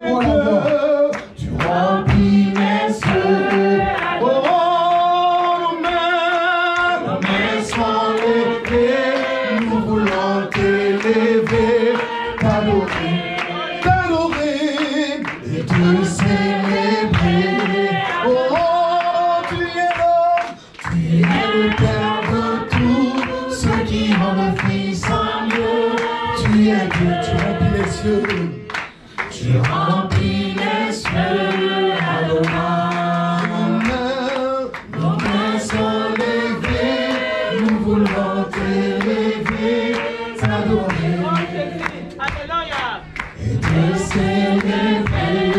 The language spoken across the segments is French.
Tu remplis mes yeux. Oh, nos mains sont levées. Nous voulons t'élever, t'adorer et te célébrer. Oh, tu es le Père de tous ceux qui ont le Fils en eux. Tu es Dieu, tu remplis les cieux. Tu remplis les cieux, adorant. Nos mains sont levées, nous voulons t'élever, t'adorer et te célébrer.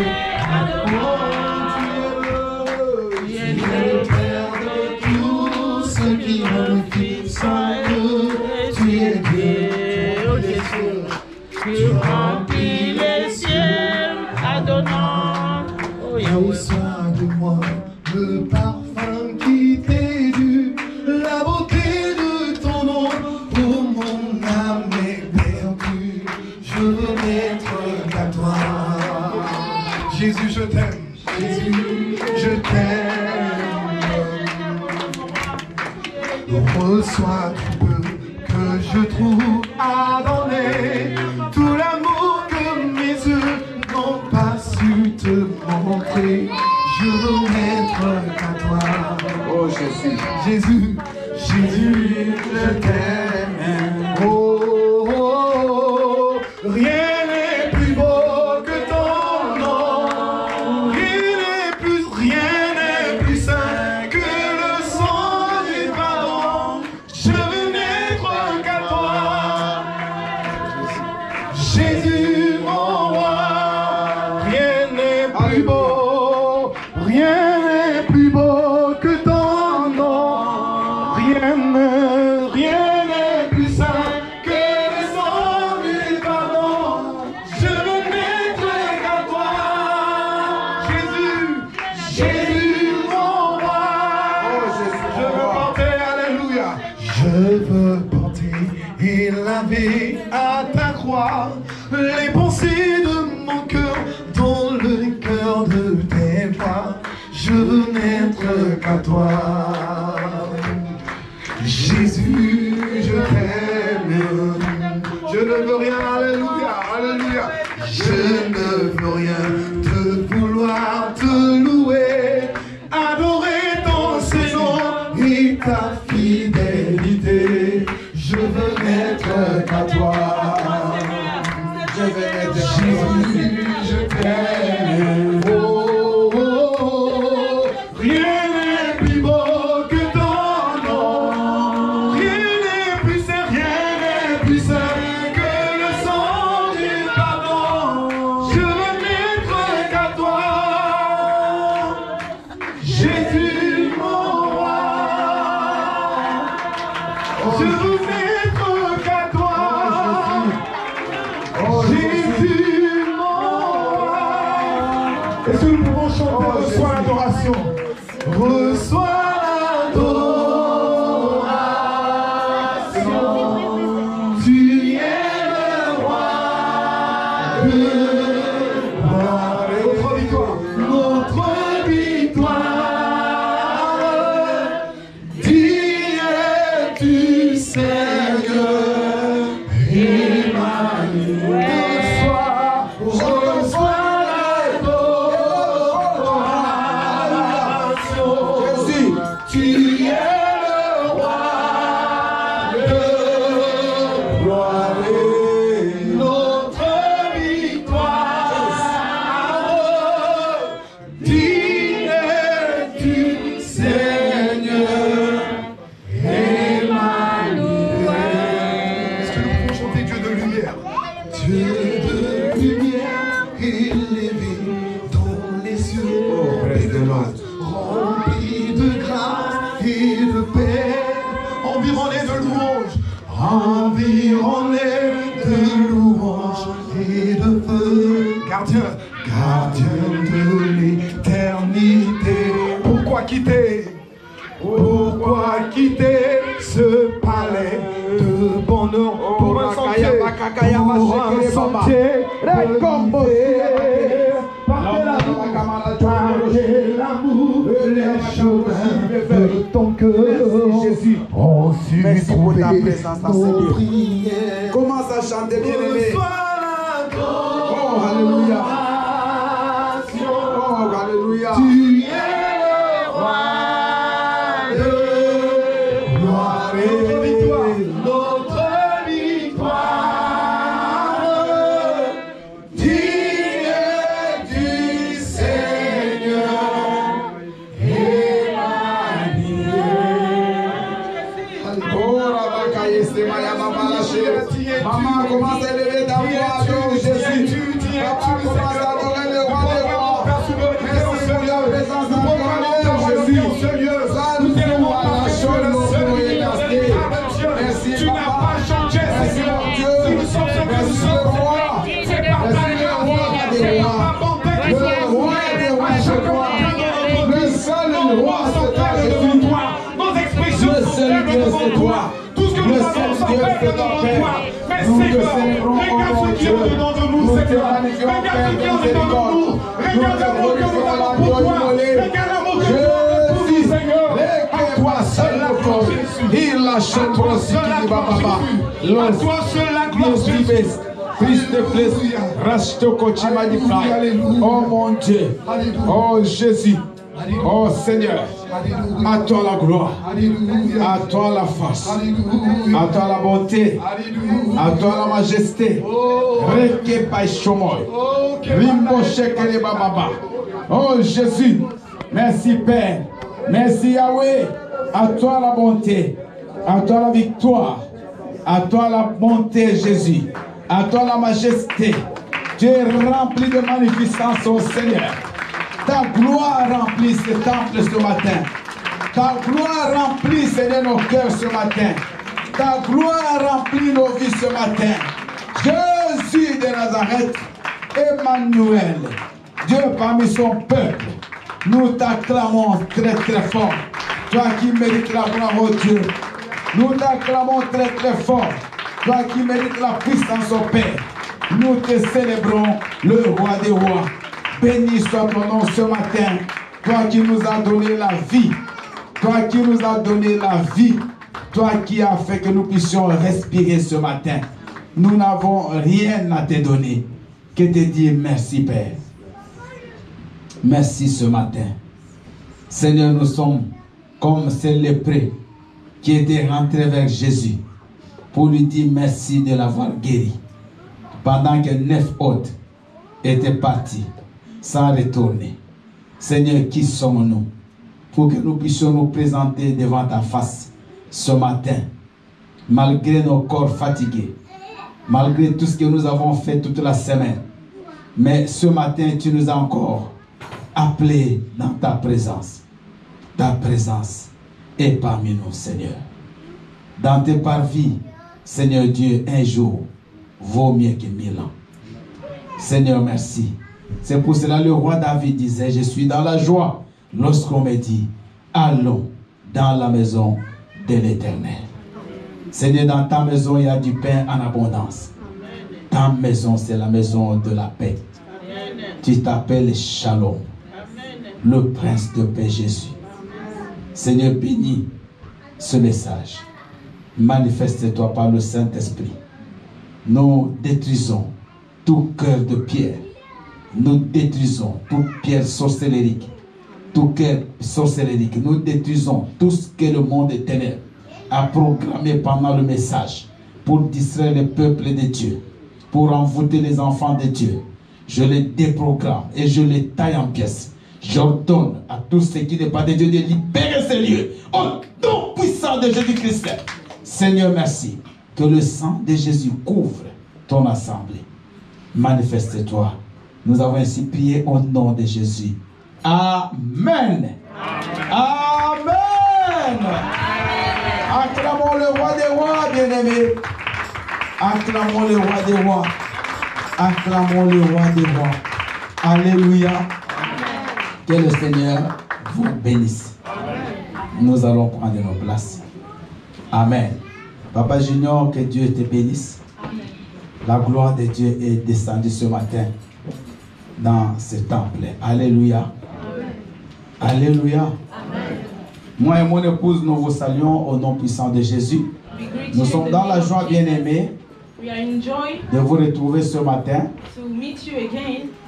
Tu es le Père de tous ceux qui ont le Fils en eux. Tu es Dieu, tu remplis les cieux, adonnant. Reçois de moi le parfum qui t'est dû, la beauté de ton nom pour mon âme est perdue. Je veux n'être qu'à toi. Jésus, je t'aime. Jésus, je t'aime. Reçois tout peu que je trouve à donner, tout l'amour que mes yeux n'ont pas su te montrer. Je veux n'être qu'à toi. Oh Jésus, Jésus, Jésus, je t'aime. Oh, oh, oh, rien n'est plus beau que ton nom. Rien n'est plus saint que le sang du pardon. Je veux n'être qu'à toi. Jésus, mon roi, rien n'est plus beau que ton nom. Rien n'est plus saint que le sang du pardon. Je veux n'être qu'à toi. Jésus, Jésus, mon roi. Je veux porter, alléluia. Je veux porter et laver à ta croix les pensées de mon cœur dans le cœur de tes voix. Je veux n'être qu'à toi. Jésus, je t'aime. Je ne veux rien, alléluia, alléluia. Je ne veux rien te vouloir te louer, adorer ton Seigneur et ta fidélité. Je veux n'être qu'à toi. Je veux être Jésus, je t'aime. Oh, oh, oh. Rien n'est plus beau que ton nom. Rien n'est plus saint, rien n'est plus saint que le sang du pardon. Je veux n'être qu'à toi. Jésus, mon roi. Je veux n'être qu'à toi. Jésus, mon roi. Est-ce que nous pouvons chanter reçois l'adoration? Reçois l'adoration. Tu es le roi de gloire. Notre victoire. Notre victoire. Dieu-tu Seigneur Emmanuel. Reçois l'adoration. Jésus, tu es le roi de gloire. Notre victoire. Dieu-tu Seigneur Emmanuel. Est-ce que nous pouvons chanter Dieu de lumière? Dieu de lumière élevé dans les cieux, et de grâce, rempli de grâce et de paix, environné de louanges, environné de louanges et de feu, gardien de l'éternité. Pourquoi quitter ce palais de bonheur pour un sentier, l'amour, les chemins de ton cœur. Jésus. Oh, merci pour ta présence dans ce lieu. Commence à chanter, bien-aimé. Oh, alléluia. Oh, alléluia. Tu es le roi de gloire et notre victoire. Digne du Seigneur, maman, commence à élever ta voix, adore Jésus. Papa, commence à adorer le roi des rois. Merci pour la présence de Jésus. Salut à la chose, merci, papa. Merci, mon Dieu. Merci, le roi. Merci, le roi des rois. Le roi des rois, je crois. Le seul roi, c'est toi, Jésus. Le seul Dieu, c'est toi. Le seul Dieu, c'est ton Père. Nous te célébrons, oh mon Dieu. Nous te magnifions, Père de miséricorde. Nous te glorifions l'agneau immolé. Jésus, à toi seul la gloire. Il a chanté aussi qui va papa. Christ te plaise. Racheto kochi magnifié. Oh mon Dieu. Oh Jésus. Oh Seigneur, à toi la gloire, à toi la force, à toi la bonté, à toi la majesté. Oh Jésus, merci Père, merci Yahweh, à toi la bonté, à toi la victoire, à toi la bonté Jésus, à toi la majesté. Tu es rempli de magnificence, oh Seigneur. Ta gloire remplit ce temple ce matin. Ta gloire remplit, Seigneur, nos cœurs ce matin. Ta gloire remplit nos vies ce matin. Jésus de Nazareth, Emmanuel, Dieu parmi son peuple, nous t'acclamons très très fort. Toi qui mérites la gloire, oh Dieu. Nous t'acclamons très très fort. Toi qui mérites la puissance, oh Père. Nous te célébrons, le roi des rois. Béni soit ton nom ce matin, toi qui nous as donné la vie, toi qui nous as donné la vie, toi qui as fait que nous puissions respirer ce matin. Nous n'avons rien à te donner que te dire merci Père. Merci ce matin. Seigneur, nous sommes comme ces lépreux qui étaient rentrés vers Jésus pour lui dire merci de l'avoir guéri. Pendant que 9 autres étaient partis sans retourner. Seigneur, qui sommes-nous pour que nous puissions nous présenter devant ta face ce matin, malgré nos corps fatigués, malgré tout ce que nous avons fait toute la semaine. Mais ce matin, tu nous as encore appelés dans ta présence. Ta présence est parmi nous, Seigneur. Dans tes parvis, Seigneur Dieu, un jour vaut mieux que 1000 ans. Seigneur, merci. C'est pour cela le roi David disait, je suis dans la joie lorsqu'on me dit, allons dans la maison de l'Éternel. Seigneur, dans ta maison, il y a du pain en abondance. Ta maison, c'est la maison de la paix. Tu t'appelles Shalom, le prince de paix Jésus. Seigneur, bénis ce message. Manifeste-toi par le Saint-Esprit. Nous détruisons tout cœur de pierre. Nous détruisons toute pierre sorcellérique. Tout cœur sorcellérique. Nous détruisons tout ce que le monde des ténèbres a programmé pendant le message pour distraire les peuples de Dieu, pour envoûter les enfants de Dieu. Je les déprogramme et je les taille en pièces. J'ordonne à tous ceux qui n'est pas de Dieu de libérer ces lieux au nom puissant de Jésus-Christ. Seigneur, merci. Que le sang de Jésus couvre ton assemblée. Manifeste-toi. Nous avons ainsi prié au nom de Jésus. Amen. Amen. Acclamons le roi des rois, bien-aimés. Acclamons le roi des rois. Acclamons le roi des rois. Alléluia. Que le Seigneur vous bénisse. Nous allons prendre nos places. Amen. Papa Junior, que Dieu te bénisse. La gloire de Dieu est descendue ce matin. dans ce temple. Alléluia. Alléluia. Moi et mon épouse, nous vous saluons au nom puissant de Jésus. Nous sommes dans la joie, bien-aimés, de vous retrouver ce matin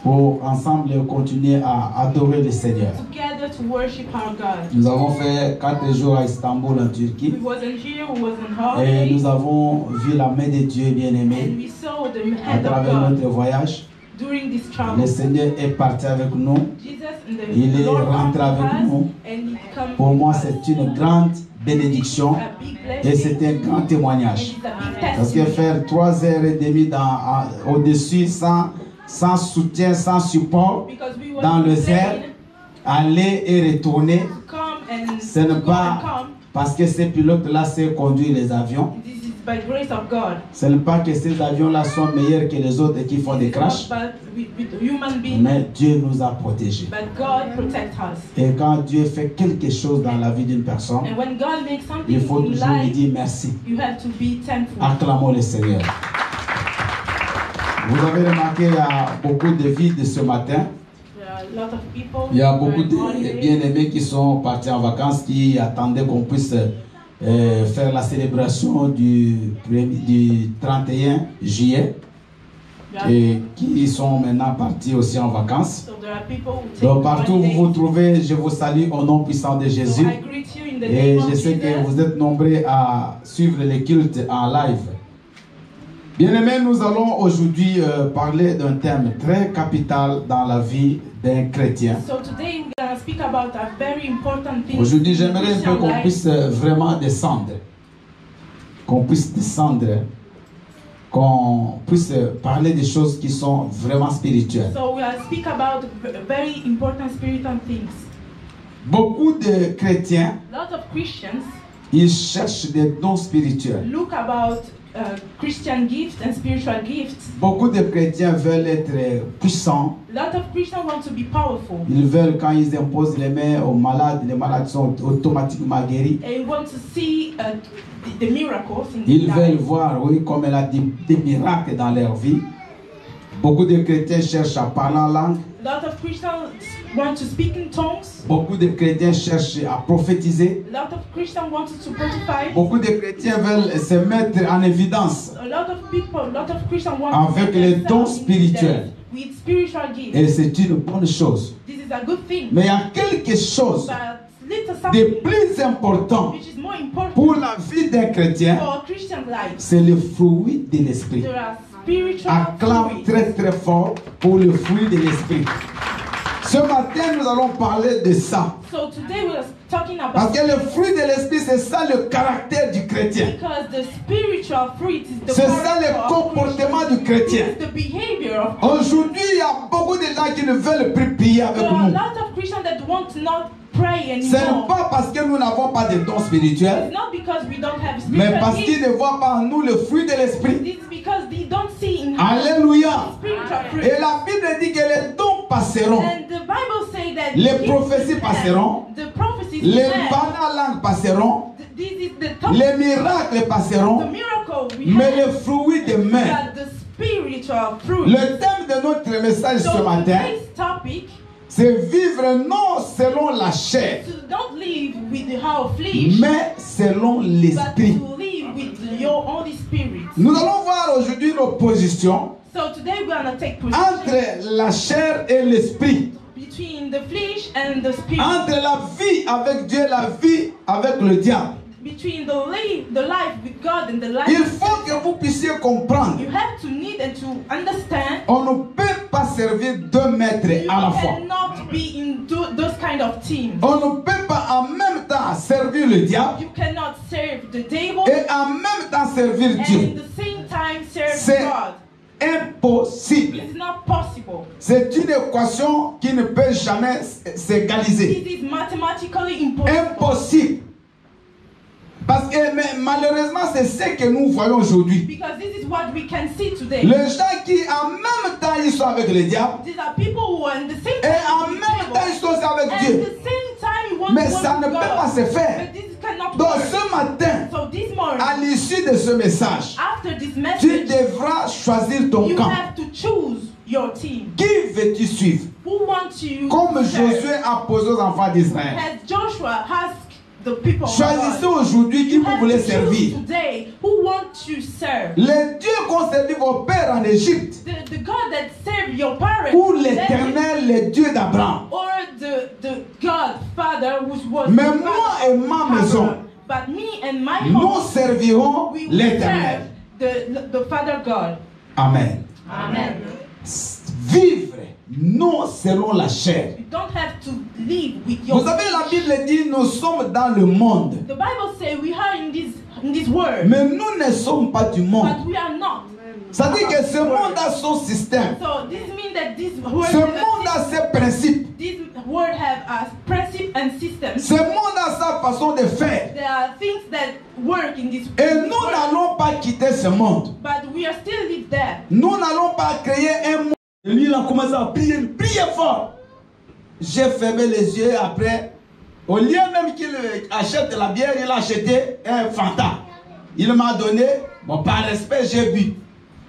pour ensemble continuer à adorer le Seigneur. Nous avons fait 4 jours à Istanbul, en Turquie, et nous avons vu la main de Dieu, bien-aimé, à travers notre voyage. Le Seigneur est parti avec nous. Il est rentré avec nous. Pour moi, c'est une grande bénédiction et c'est un grand témoignage. Parce que faire 3h30 au-dessus sans soutien, sans support, dans le désert, aller et retourner, ce n'est pas parce que ces pilotes-là savent conduire les avions. Ce n'est pas que ces avions-là sont meilleurs que les autres et qui font des crashs. Mais Dieu nous a protégés. Et quand Dieu fait quelque chose dans la vie d'une personne, il faut toujours lui dire merci. Acclamons le Seigneur. Vous avez remarqué, il y a beaucoup de vides ce matin. Il y a beaucoup de bien-aimés qui sont partis en vacances, qui attendaient qu'on puisse faire la célébration du 31 juillet et qui sont maintenant partis aussi en vacances. Donc partout où vous vous trouvez, je vous salue au nom puissant de Jésus. Et je sais que vous êtes nombreux à suivre les cultes en live. Bien-aimés, nous allons aujourd'hui parler d'un thème très capital dans la vie d'un chrétien. Aujourd'hui, j'aimerais un peu qu'on puisse vraiment descendre. Qu'on puisse descendre. Qu'on puisse parler des choses qui sont vraiment spirituelles. Beaucoup de chrétiens, ils cherchent des dons spirituels. Christian gifts and spiritual gifts. Beaucoup de chrétiens veulent être puissants. A lot of Christians want to be powerful. Ils veulent, quand ils imposent les mains aux malades, les malades sont automatiquement guéris. They want to see the miracles in Ils veulent voir, oui, comme elle a dit, des miracles dans leur vie. Beaucoup de chrétiens cherchent à parler en langue. A lot of Christians want to speak in tongues. Beaucoup de chrétiens cherchent à prophétiser. A lot of Christians want to prophesy. Beaucoup de chrétiens veulent se mettre en évidence avec les dons spirituels. With spiritual gifts. Et c'est une bonne chose. This is a good thing. Mais il y a quelque chose de plus important which is more important pour la vie d'un chrétien, for a Christian life. c'est le fruit de l'esprit. There are spiritual Acclame fruits. très très fort pour le fruit de l'esprit. Ce matin, nous allons parler de ça. So today we are talking about, parce que le fruit de l'esprit, c'est ça le caractère du chrétien. Because the spiritual fruit is the c'est ça le comportement du chrétien. The behavior of aujourd'hui, il y a beaucoup de gens qui ne veulent plus prier avec there nous. are a lot of Christians that want to not pray anymore. Ce n'est pas parce que nous n'avons pas de dons spirituels, It's not because we don't have mais parce spiritual qu'ils ne voient pas en nous le fruit de l'esprit. gifts. It's because they don't see in us Alléluia. spiritual fruit. Et la Bible dit que les dons passeront. And the Bible say that Les prophéties passeront. The prophecies Les will paroles langues passeront. This is the topic. Les miracles passeront. The miracle we Mais have le fruit de main. that the spiritual fruit. Le thème de notre message ce matin, today's topic, c'est vivre non selon la chair, to don't live with our flesh, mais selon but l'esprit. to live with your Holy Spirit. Nous allons voir aujourd'hui une opposition So today we're going to take position entre la chair et l'esprit, between the flesh and the spirit, entre la vie avec Dieu et la vie avec le diable. between the life with God and the life. Il faut que vous puissiez comprendre. You have to need and to understand. On ne peut pas servir deux maîtres You à la fois. cannot be in those kind of teams. On ne peut pas en même temps servir le diable You cannot serve the devil et en même temps servir and Dieu. at the same time serve C'est God. impossible. It's not possible. C'est une équation qui ne peut jamais s'égaliser. It is mathematically impossible. Impossible. Parce que mais malheureusement, c'est ce que nous voyons aujourd'hui. Because this is what we can see today. Les gens qui en même temps ils sont avec le diable These are people who are in the same et time en with the même temps devil. ils sont aussi avec And Dieu. at the same time you want Mais to ça work ne with peut pas God. se faire. But this cannot Donc work. ce matin, So this morning, à l'issue de ce message, after this tu message, devras choisir ton you camp. have to choose your team? Qui veux-tu suivre? Who wants you Comme to serve? Josué a posé aux enfants d'Israël. As Joshua asked the people of Choisissez God, aujourd'hui qui you vous have voulez to choose servir. today who want to serve. Les dieux qu'ont servi vos pères en Égypte, The God that served your parents, ou l'Éternel, les dieux d'Abraham. or the God Father who was Mais the moi father et of ma Abraham. maison, But me and my nous home, servirons we will l'Éternel. serve the Father God. Amen. Amen. Vivre non selon la chair. You don't have to live with your Vous savez, la Bible dit nous sommes dans le monde, The Bible says we are in this world, mais nous ne sommes pas du monde. but we are not. Ça dit que ce monde a son système. So this means that this world Ce monde a ses principes. this world have a principle and system. Ce monde a sa façon de faire. There are things that work in this Et world, nous n'allons pas quitter ce monde. but we are still live there. Nous n'allons pas créer un monde. Et lui, il a commencé à prier fort. J'ai fermé les yeux après. Au lieu même qu'il achète la bière, il a acheté un Fanta. Il m'a donné, bon, par respect, j'ai bu.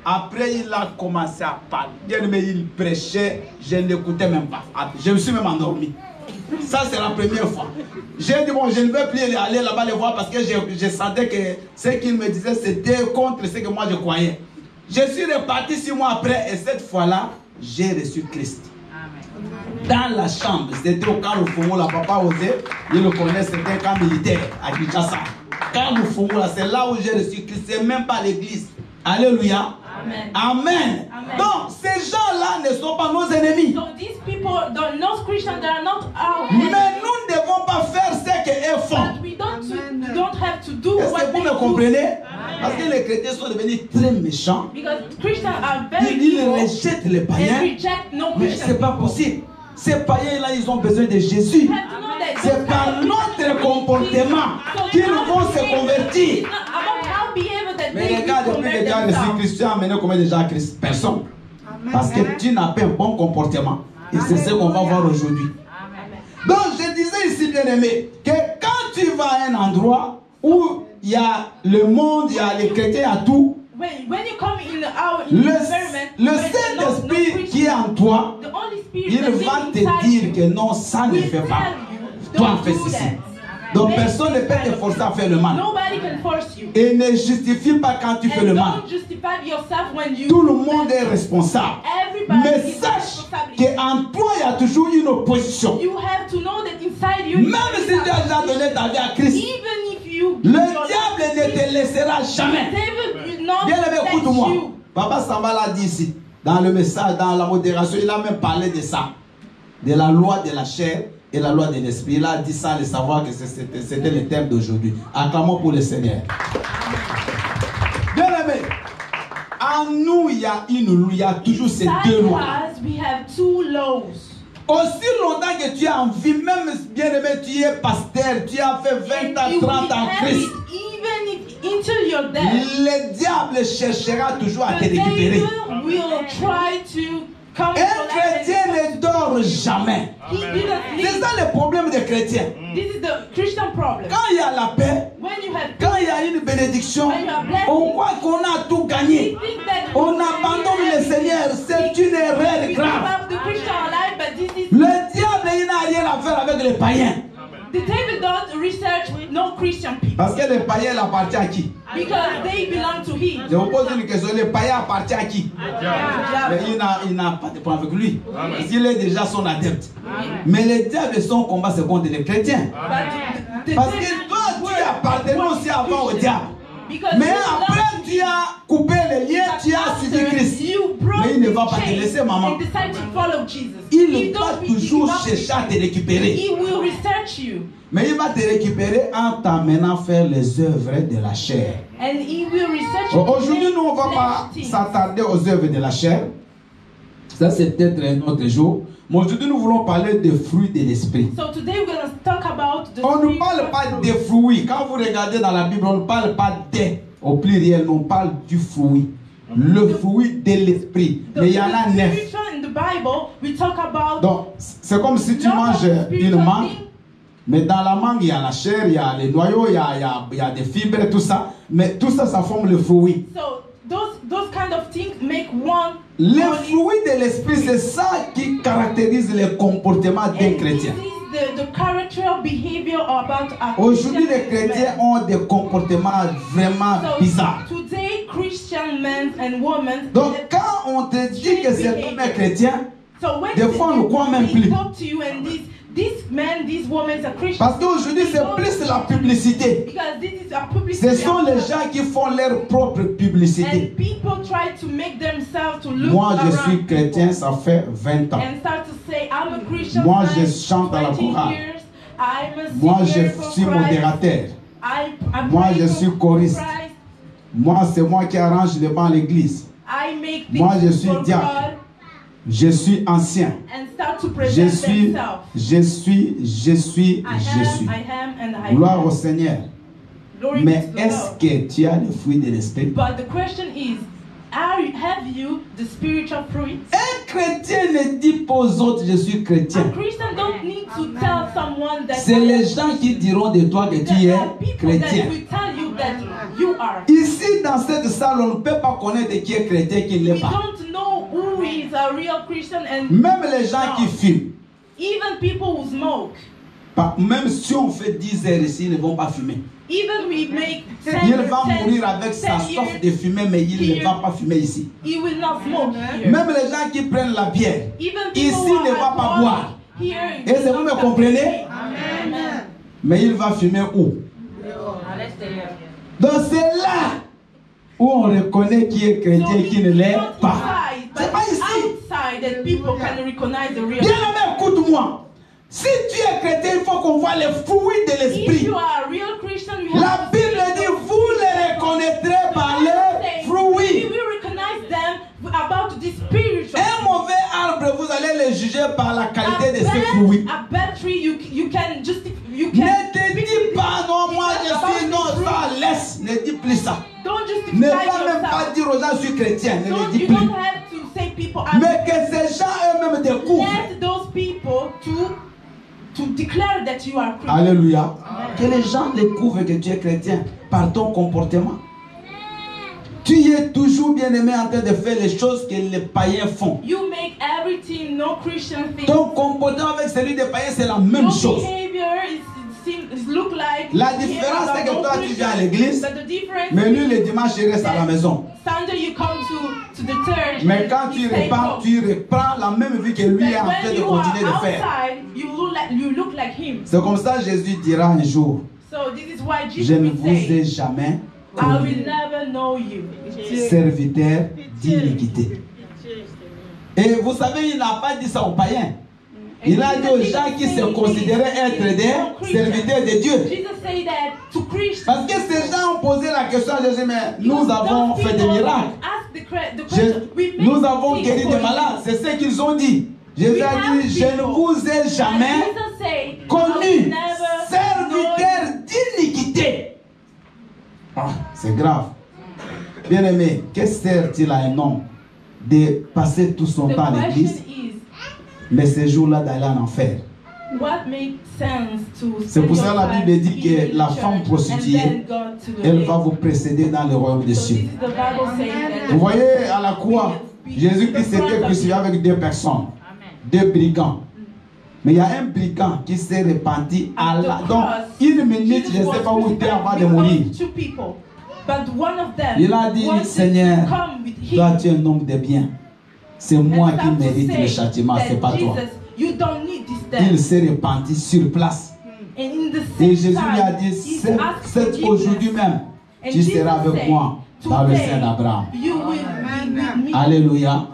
Après, il a commencé à parler. Bien aimé, il prêchait, je ne l'écoutais même pas. Je me suis même endormi. Ça, c'est la première fois. J'ai dit, bon, je ne vais plus aller là-bas les voir parce que je sentais que ce qu'il me disait, c'était contre ce que moi je croyais. Je suis reparti 6 mois après et cette fois-là, j'ai reçu Christ. Dans la chambre, c'était au camp Lufungu, la papa osé, il le connaît, c'était un camp militaire à Kinshasa. Camp Lufungu, c'est là où j'ai reçu Christ, c'est même pas l'église. Alléluia. Amen. Amen. Amen. Donc, ces gens-là ne sont pas nos ennemis. So these people, those Christians, they are not our Mais enemies. nous ne devons pas faire ce qu'eux font. But we don't have to do Est-ce what que vous they me do. comprenez? Parce que les chrétiens sont devenus très méchants. Because Christians are very Ils evil rejettent les and païens. reject no Mais Christian ce n'est pas people. possible. Ces païens-là, ils ont besoin de Jésus. You have to know that C'est par notre comportement qu'ils vont se convertir. It's not about how behavior that Mais they regarde, depuis convert les gens themselves. ici, Christian, amené combien de gens à Christ? Personne. Parce que tu n'as pas un bon comportement. Et c'est ce qu'on va voir aujourd'hui. Donc, je disais ici, bien aimé, que quand tu vas à un endroit où il y a le monde, il y a les chrétiens, il y a tout, When you come in our le environment, le where there is no Saint-Esprit Christian, qui est en toi, the Holy Spirit il that va lives te inside dire you que non, ça ne will fait tell pas. you, Toi, don't fais do ceci. that. Donc, Make personne ne this peut te kind of forcer à faire le mal. Nobody can force you. Et ne justifie pas quand tu fais And le mal. don't justify yourself when you Tout le monde est responsable. Everybody Mais is sache responsible. qu'en toi, il y a toujours une opposition. You have to know that inside you, Même si tu as déjà donné ta vie à Christ, even if you le diable ne te laissera jamais. devil will not Bien aimé, let écoute-moi. you. Papa Samba l'a dit ici, dans le message, dans la modération, il a même parlé de ça. De la loi de la chair et la loi de l'esprit. Il a dit ça, le savoir que c'était le thème d'aujourd'hui. Acclamons pour le Seigneur. Bien aimé, en nous, il y a toujours ces deux lois. Likewise, we have two laws. Aussi longtemps que tu es en vie, même bien aimé, tu es pasteur, tu as fait 20 ans, And you 30 ans will have Christ. it even if until your death. Le diable cherchera toujours à te The récupérer. devil will try to come to Un life chrétien and ne dort jamais. he didn't C'est live. ça le problème des chrétiens. This is the Christian problem. Quand il y a la paix, When you have quand il y a une bénédiction, on croit qu'on a tout gagné. we think that On abandonne le Seigneur. C'est une erreur we give grave. up the Christian life, but this is Le diable, il n'a rien à faire avec les païens. the devil don't research no Christian people Parce que les païens, il appartient à qui? because they belong to him. Je vous pose une question. Les païens appartiennent à qui? Mais Yeah. il n'a pas de point avec lui. Parce qu'il est déjà son adepte. Mais le diable, son combat, c'est contre les chrétiens. But the Parce devil que toi, tu works appartenais aussi avant au diable. because Mais you après, belong to tu as coupé les liens, tu as suivi after Christ. you broke Mais il ne va the pas te chain laisser, maman. and decide to follow Jesus. Il He va don't toujours give up. chercher à te récupérer. He will research you Mais il va te récupérer en t'amenant faire les œuvres de la chair. and he will research you. Aujourd'hui, nous, on ne va pas s'attarder aux œuvres de la chair. Ça, c'est peut-être un autre jour. Mais aujourd'hui, nous voulons parler des fruits de l'esprit. So today we're going to talk about the On ne spiritual parle pas fruit. des fruits. Quand vous regardez dans la Bible, on ne parle pas des au pluriel, on parle du fruit. Le fruit de l'esprit. The Mais il y en a 9. spiritual in the Bible, we talk about Donc, c'est comme si tu lot of manges une spiritual mangue. things. Mais dans la mangue, il y a la chair, il y a les noyaux, il y a des fibres, tout ça. Mais tout ça, ça forme le fruit. So those kind of things make one Les holy. fruits de l'esprit, c'est ça qui caractérise le comportement d'un And chrétien. this is the character behavior about a Aujourd'hui, les Christian chrétiens man. ont des comportements vraiment bizarres. So today, Christian men and women. Donc, quand on te dit que cet homme est chrétien, So when des fois, on ne croit même plus. they talk to you and this man, these women are Christian. Parce qu'aujourd'hui, c'est plus la publicité. Because this is a publicity. Ce sont les gens qui font leur propre publicité. And people try to make themselves to look Moi, je around suis chrétien, ça fait 20 ans. and start to say, I'm a Christian. Moi, je man, chante à la 20 chorale. years, I'm a Moi, je singer for suis Christ. modérateur. I'm Moi, praying je for suis choriste. Christ. Moi, c'est moi qui arrange les bancs à l'église. I make Moi, things je suis for diacre. God Je suis ancien. and start to Je present suis, themselves. je suis, je suis, I je suis. am, and I Gloire au am. Seigneur. Glory Mais be to the est-ce Lord. que tu as le fruit de l'esprit? But the question is, have you the spiritual fruit? Un chrétien ne dit pas aux autres, je suis A chrétien. Christian don't need to tell someone that C'est les gens qui diront de toi que tu there es are people that chrétien. will tell you that you are. Ici, dans cette salle, on ne peut pas connaître qui est chrétien et qui ne We l'est pas. don't know who is a real Christian and Même les gens qui fument. even people who smoke. Même si on fait 10 heures ici, ils ne vont pas fumer. Even we make 10, Il va mourir avec sa 10 soif years, de fumer, mais il ne va pas fumer ici. he will not smoke here. Même les gens qui prennent la bière, Even ici people who ne are va pas alcoholic boire. here, Est-ce que vous me comprenez? Amen. Mais il va fumer où? Donc c'est là où on reconnaît qui est chrétien et qui ne l'est pas. C'est pas ici. Outside that people can recognize the real. Bien-aimé, écoute-moi. Si tu es chrétien, il faut qu'on voit les fruits de If l'esprit. you are a real Christian, you La have to Bible see dit, vous les reconnaîtrez par leurs We fruits. will recognize them about the spiritual. Un mauvais arbre, vous allez le juger par la qualité de ses fruits. A bad tree, you can justify. You Ne can te dis pas, non, moi je suis, non, ça laisse. Ne dis plus ça. don't justify Ne va même pas yourself. dire aux gens, je suis chrétien. Ne le dis You plus. don't have to say people are. Mais que ces gens eux-mêmes découvrent. Let those people to declare that you are Christian. Alléluia. Que les gens découvrent que tu es chrétien par ton comportement. Tu es toujours bien aimé en train de faire les choses que les païens font. You make everything no Christian thing. Ton comportement avec celui des païens, c'est la même Your chose. behavior is look like. La différence, c'est que toi, tu viens à l'église, But the difference mais lui, le dimanche, il reste à la maison. Sunday you come to the church. Mais quand tu stay repars, home. tu reprends la même vie que lui est en That train when de you continuer de are faire. outside, you look like him. C'est comme ça que Jésus dira un jour, So this is why je Jesus ne will vous ai say, jamais I connu, will never know you. serviteur d'iniquité. Et vous savez, il n'a pas dit ça aux païens. Il a dit aux gens qui se considéraient être des serviteurs de Dieu. Jesus said that to Christians. Parce que ces gens ont posé la question à Jésus, mais nous avons Those fait des people miracles. ask the question, we make Nous avons things guéri for des you. malades. C'est ce qu'ils ont dit. Jésus a dit, je ne vous ai jamais Jesus said, I will connu, never know serviteur d'iniquité. Ah, c'est grave. Bien aimé, que sert-il à un homme de passer tout son you. temps à The l'église, question is, mais ces jours-là d'aller en enfer? what makes sense to C'est pour ça spend la your Bible time dit que in la church femme and prostituée, then go to the elle lake? va vous précéder dans le royaume des So this cieux. is the Bible saying that Vous voyez à la croix, Jésus-Christ était crucifié avec deux personnes, deux brigands. Mais il y a un brigand qui s'est repenti à la... Donc, une minute, je ne sais pas où il était avant de mourir. Il a dit, Seigneur, toi tu es un homme de bien. C'est moi qui mérite le châtiment, c'est pas toi. Il s'est repenti sur place. Et Jésus lui a dit, c'est aujourd'hui même, tu seras avec moi dans le sein d'Abraham. Alléluia.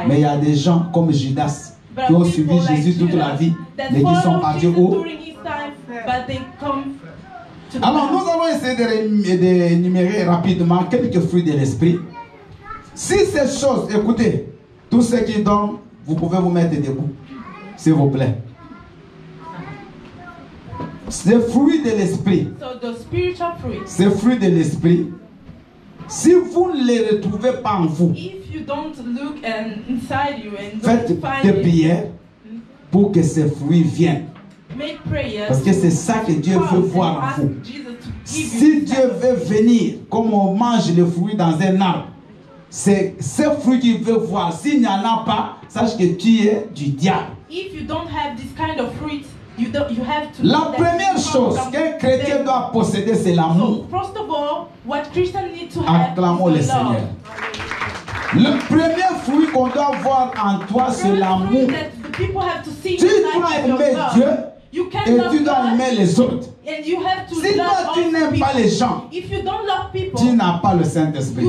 Mais il y a des gens comme Judas qui ont suivi Jésus toute la vie, mais qui sont partis où? Alors nous allons essayer d'énumérer rapidement quelques fruits de l'esprit. Si ces choses, écoutez, tous ceux qui dorment, vous pouvez vous mettre debout, s'il vous plaît. Ces fruits de l'esprit, ces fruits de l'esprit, si vous ne les retrouvez pas en vous, faites des prières pour que ces fruits viennent. Parce que c'est ça que Dieu veut voir en vous. Si Dieu veut venir, comme on mange les fruits dans un arbre, c'est ce fruit qu'il veut voir. S'il n'y en a pas, sache que tu es du diable. If you don't have this kind of fruit, you have to. La première chose qu'un chrétien doit posséder, c'est l'amour. So, first of all, what Christians need to have Acclamons le is the Seigneur. love. Le premier fruit qu'on doit voir en toi, c'est l'amour. Tu dois aimer Dieu et tu dois aimer les autres. Si toi tu n'aimes pas les gens, tu n'as pas le Saint-Esprit.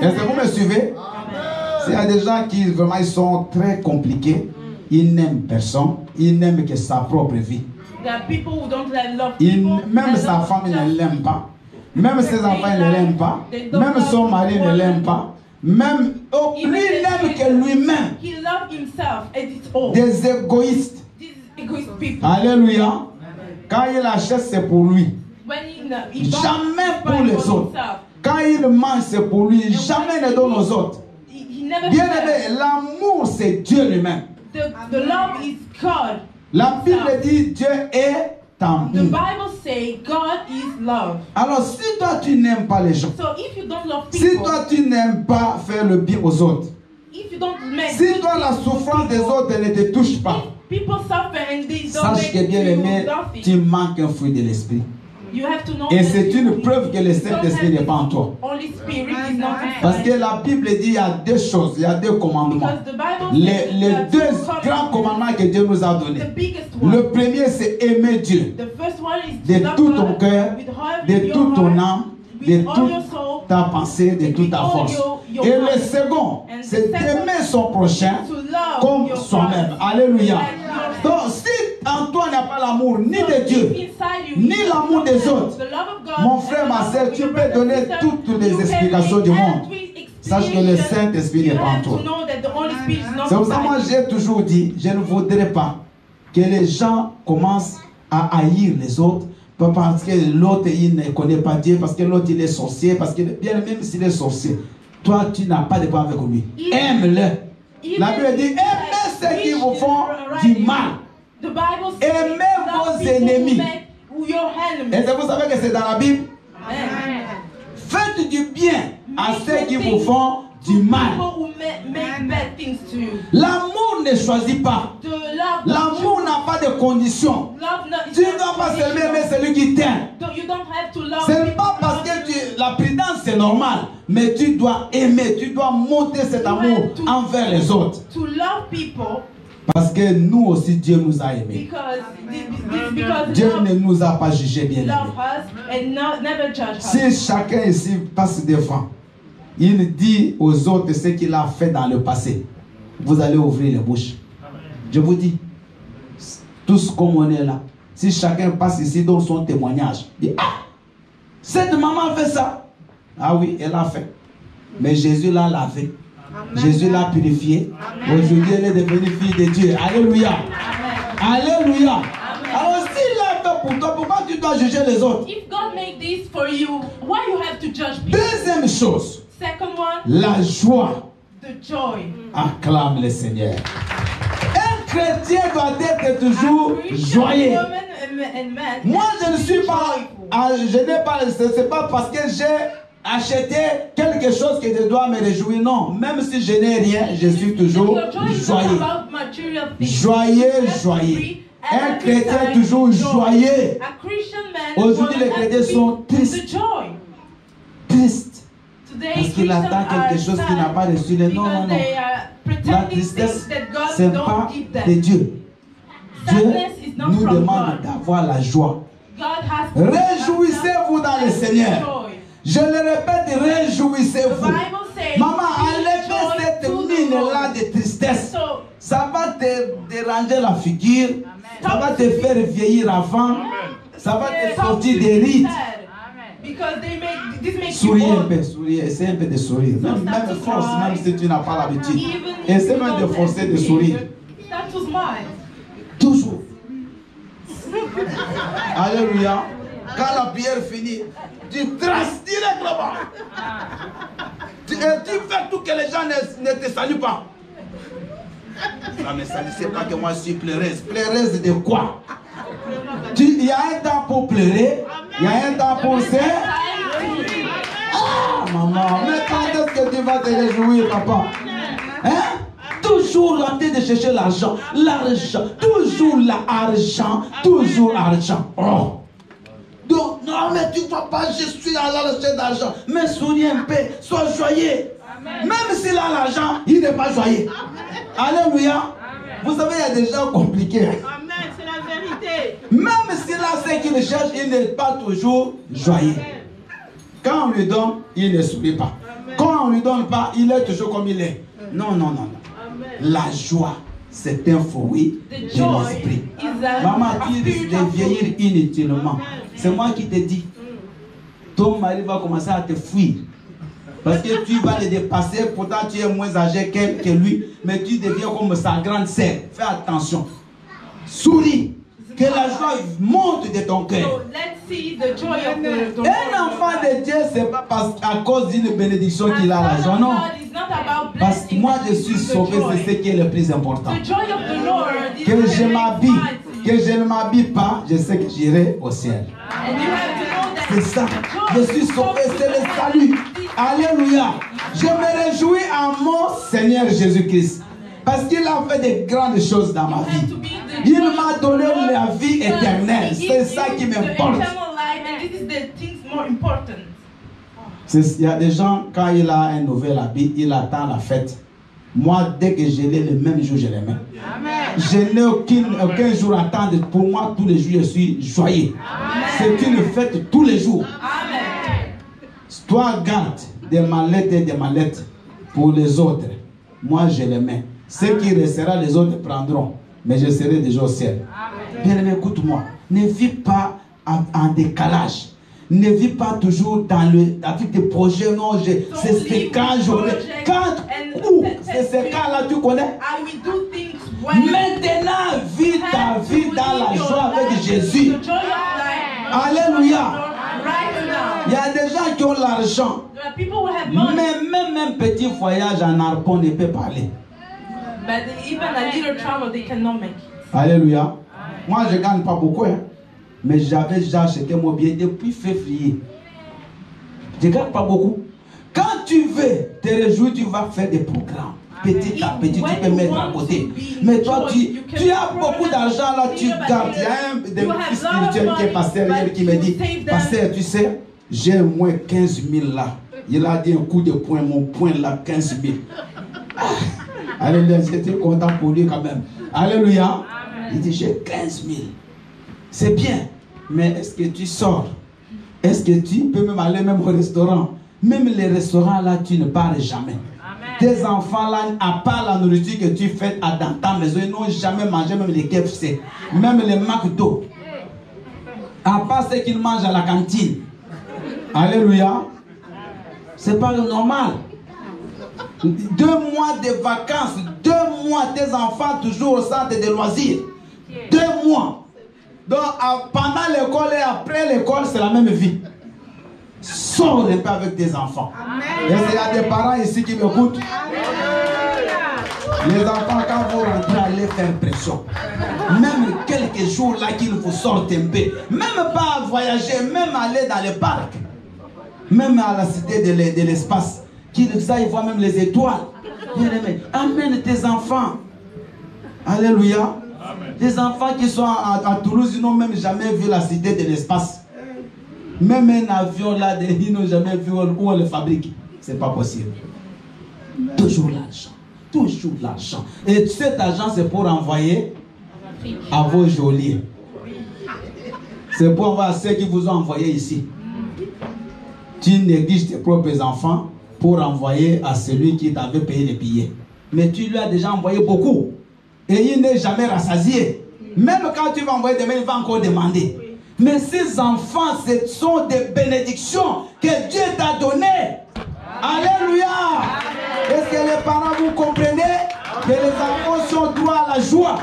Est-ce que vous me suivez? S'il y a des gens qui vraiment ils sont très compliqués, ils n'aiment personne, ils n'aiment que sa propre vie. Même sa femme ne l'aime pas, même ses enfants ne l'aiment pas, même son mari ne l'aime pas. Même lui n'aime que lui-même. Des égoïstes. Alléluia. Quand il achète, c'est pour lui. Jamais pour les autres. Quand il mange, c'est pour lui. Jamais ne donne aux autres. Bien aimé, l'amour, c'est Dieu lui-même. La Bible dit Dieu est amour. The Bible says God is love. Alors si toi tu n'aimes pas les gens, So if you don't love people, si toi tu n'aimes pas faire le bien aux autres, if you don't make si good toi la things to souffrance des people, autres ne te touche pas, people suffer and they don't sache make que bien aimé, you nothing. tu manques un fruit de l'esprit. You have to know Et that c'est you une preuve que le don't Saint-Esprit have n'est pas en toi. Holy Spirit is not inside. Parce que la Bible dit il y a deux choses, il y a deux commandements. Because the Bible Les says that deux two grands commandments. commandements que Dieu nous a donnés. The biggest one. Le premier c'est aimer Dieu The first one is de to love tout God ton cœur, with all de your toute ton heart, âme, de with all toute your soul, ta pensée, de toute ta all force. your Et mind. le second, And c'est the second, d'aimer son prochain to love comme your soi-même. brother. Alléluia. Like yourself. Donc si en toi il n'y a pas l'amour ni So de Dieu, if inside you, ni you l'amour don't des have autres, the love of God mon and frère, the ma love sœur, of tu your peux brother donner and sister, toutes les you can explications make du monde. every Sache que le explanation. Saint-Esprit You n'est pas en have toi. to know that the Holy Spirit is not C'est pour ça que moi inside. j'ai toujours dit, je ne voudrais pas que les gens commencent à haïr les autres parce que l'autre il ne connaît pas Dieu, parce que l'autre il est sorcier, parce que bien même s'il est sorcier, toi tu n'as pas de problème avec lui. Aime-le. La Bible dit aimez ceux qui vous font du mal. The Bible says, Aimez love vos people who ennemis. make your enemies. Et vous savez que c'est dans la Bible. Amen. Faites du bien à ceux qui vous font du mal. People who make bad things to you. L'amour ne choisit pas. The love, L'amour n'a pas de conditions. love not, Tu ne dois pas seulement aimer celui qui t'aime. You don't have to love Ce n'est people pas parce who que love la prudence c'est normal, mais tu dois aimer, tu dois monter cet amour envers les autres. to love people Parce que nous aussi Dieu nous a aimés. because Dieu love, ne nous a pas jugés bien love aimés. us and never judge us. Si chacun ici passe devant, il dit aux autres ce qu'il a fait dans le passé, vous allez ouvrir les bouches. Je vous dis, tous comme on est là, si chacun passe ici dans son témoignage, dit ah, cette maman fait ça. Ah oui, elle a fait. Mais Jésus l'a lavé. Jésus l'a purifié. Aujourd'hui, elle est devenue fille de Dieu. Alléluia. Alléluia. Alors, s'il l'a fait pour toi, pourquoi tu dois juger les autres? If God made this for you, why you have to judge people? Deuxième chose, Second one, la joie. the joy. Acclame le Seigneur. Un chrétien doit être toujours joyeux. Women and men. Moi, je ne suis pas, je n'ai pas, c'est pas parce que j'ai acheté quelque chose que je dois me réjouir. Non, même si je n'ai rien, je suis toujours joyeux. Joyeux, joyeux. Un chrétien est toujours joyeux. Aujourd'hui, les chrétiens sont tristes. Tristes. Parce qu'il attend quelque chose qu'il n'a pas reçu. Non, non, non. La tristesse, ce n'est pas de Dieu. Dieu nous demande d'avoir la joie. Réjouissez-vous dans le Seigneur. Je le répète, réjouissez-vous. Maman, enlevez cette mine-là de tristesse. Ça va te déranger la figure. Ça va te faire vieillir avant. Ça va te sortir des rides. Souriez un peu, souriez, essaie un peu de sourire. Même force, même si tu n'as pas l'habitude. Essaie même de forcer de sourire. Toujours. Alléluia. Quand la prière finit, tu traces directement. Tu fais tout que les gens ne te saluent pas. Ça ne salissez pas que moi je suis pleureuse. Pleureuse de quoi? Il y a un temps pour pleurer Il y a un temps pour ça. Ah, maman, mais quand est-ce que tu vas te réjouir, papa? Hein? Toujours en train de chercher l'argent, toujours l'argent, toujours argent. Oh. Donc, non, mais tu ne vois pas, je suis à la recherche d'argent. Mais souris un peu, sois joyeux. Même s'il a l'argent, il n'est pas joyeux. Alléluia. Vous savez, il y a des gens compliqués. Amen, c'est la vérité. Même s'il a ce qu'il cherche, il n'est pas toujours joyeux. Quand on lui donne, il ne sourit pas. Quand on ne lui donne pas, il est toujours comme il est. Non, non, non, non. La joie, c'est un fruit de l'esprit. Maman, tu risques de vieillir inutilement. C'est moi qui te dis. Ton mari va commencer à te fuir. Parce que tu vas le dépasser, pourtant tu es moins âgé que lui, mais tu deviens comme sa grande sœur. Fais attention. Souris. Que la joie monte de ton cœur. Un enfant de Dieu, ce n'est pas à cause d'une bénédiction qu'il a la joie, non. Parce que moi je suis sauvé, c'est ce qui est le plus important. Que je m'habille, que je ne m'habille pas, je sais que j'irai au ciel. C'est ça. Je suis sauvé, c'est le salut. Alléluia. Je me réjouis en mon Seigneur Jésus-Christ. Parce qu'il a fait de grandes choses dans ma vie. Il m'a donné la vie éternelle. C'est ça qui m'importe. Il y a des gens, quand il a un nouvel habit, il attend la fête. Moi, dès que je l'ai, le même jour, je les mets. Je n'ai aucun jour à attendre. Pour moi, tous les jours, je suis joyeux. C'est une fête tous les jours. Toi, garde des mallettes et des mallettes pour les autres. Moi, je les mets. Ce qui restera, les autres prendront. Mais je serai déjà au ciel. Bien aimé, écoute-moi. Ne vis pas en décalage. Ne vis pas toujours avec des projets. Non, c'est ce cas. C'est ce cas-là, tu connais. Maintenant, vis ta vie dans la joie avec Jésus. Alléluia. Il y a des gens qui ont l'argent. Mais même un petit voyage en harpon ne peut pas aller. Alléluia. Moi, je ne gagne pas beaucoup. Hein. Mais j'avais déjà acheté mon billet depuis février. Je ne gagne pas beaucoup. Quand tu veux te réjouir, tu vas faire des programmes. Petit à petit, tu peux mettre à côté. Mais toi, tu as beaucoup d'argent là, tu gardes. Il y a un des fils spirituels qui est pasteur hier qui me dit, pasteur, tu sais, j'ai au moins 15 000 là. Il a dit un coup de poing, mon poing là, 15 000. Alléluia, j'étais content pour lui quand même. Alléluia. Il dit, j'ai 15 000. C'est bien. Mais est-ce que tu sors? Est-ce que tu peux même aller même au restaurant? Même les restaurants là, tu ne pars jamais. Amen. Tes enfants là, à part la nourriture que tu fais dans ta maison, ils n'ont jamais mangé même les KFC, même les McDo. À part ce qu'ils mangent à la cantine. Alléluia. C'est pas normal. 2 mois de vacances, 2 mois, tes enfants toujours au centre de loisirs. 2 mois. Donc pendant l'école et après l'école, c'est la même vie. Sors un peu avec tes enfants. Est-ce qu'il y a des parents ici qui m'écoutent? Les enfants, quand vous rentrez, allez faire pression. Même quelques jours là qu'il vous sorte un peu. Même pas voyager, même aller dans le parc. Même à la cité de l'espace. Qu'ils aillent voir même les étoiles. Bien aimé, amène tes enfants. Alléluia. Les enfants qui sont à Toulouse, ils n'ont même jamais vu la cité de l'espace. Même un avion là, ils n'ont jamais vu où on le fabrique. C'est pas possible. Toujours l'argent. Toujours l'argent. Et cet argent, c'est pour envoyer à vos geôliers. C'est pour envoyer à ceux qui vous ont envoyé ici. Tu négliges tes propres enfants pour envoyer à celui qui t'avait payé les billets. Mais tu lui as déjà envoyé beaucoup. Et il n'est jamais rassasié. Même quand tu vas envoyer demain, il va encore demander. Mais ces enfants, ce sont des bénédictions que Dieu t'a données. Alléluia. Est-ce que les parents, vous comprenez que les enfants sont droits à la joie?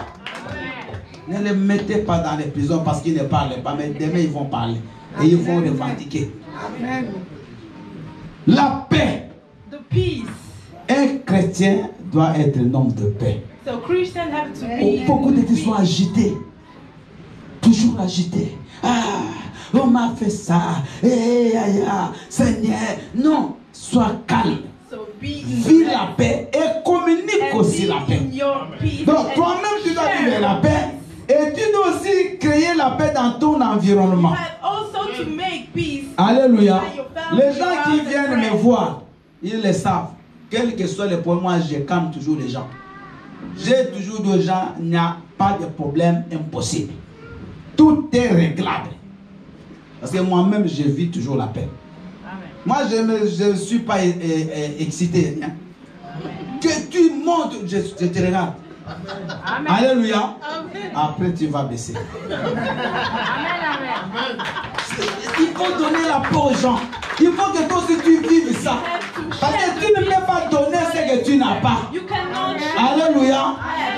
Ne les mettez pas dans les prisons parce qu'ils ne parlent pas. Mais demain, ils vont parler. Et ils vont revendiquer. Amen. La paix. The peace. Un chrétien doit être un homme de paix. So Christians have to be beaucoup de gens sont agités. Toujours agités. Ah, on m'a fait ça. Seigneur, non, sois calme. So be Vis la paix et communique aussi la paix. Donc toi-même tu dois vivre la paix et tu dois aussi créer la paix dans ton environnement. Alléluia. Les gens qui viennent me voir, ils le savent. Quel que soit le point, moi je calme toujours les gens. J'ai toujours des gens, il n'y a pas de problème impossible. Tout est réglable. Parce que moi-même je vis toujours la paix. Moi, je ne suis pas excité. Hein. Que tu montes, je te regarde. Amen. Alléluia. Amen. Après, tu vas baisser. Amen. Il faut donner la paix aux gens. Il faut que toi aussi tu vives ça. Parce que tu ne peux pas donner ce que tu n'as pas. Alléluia.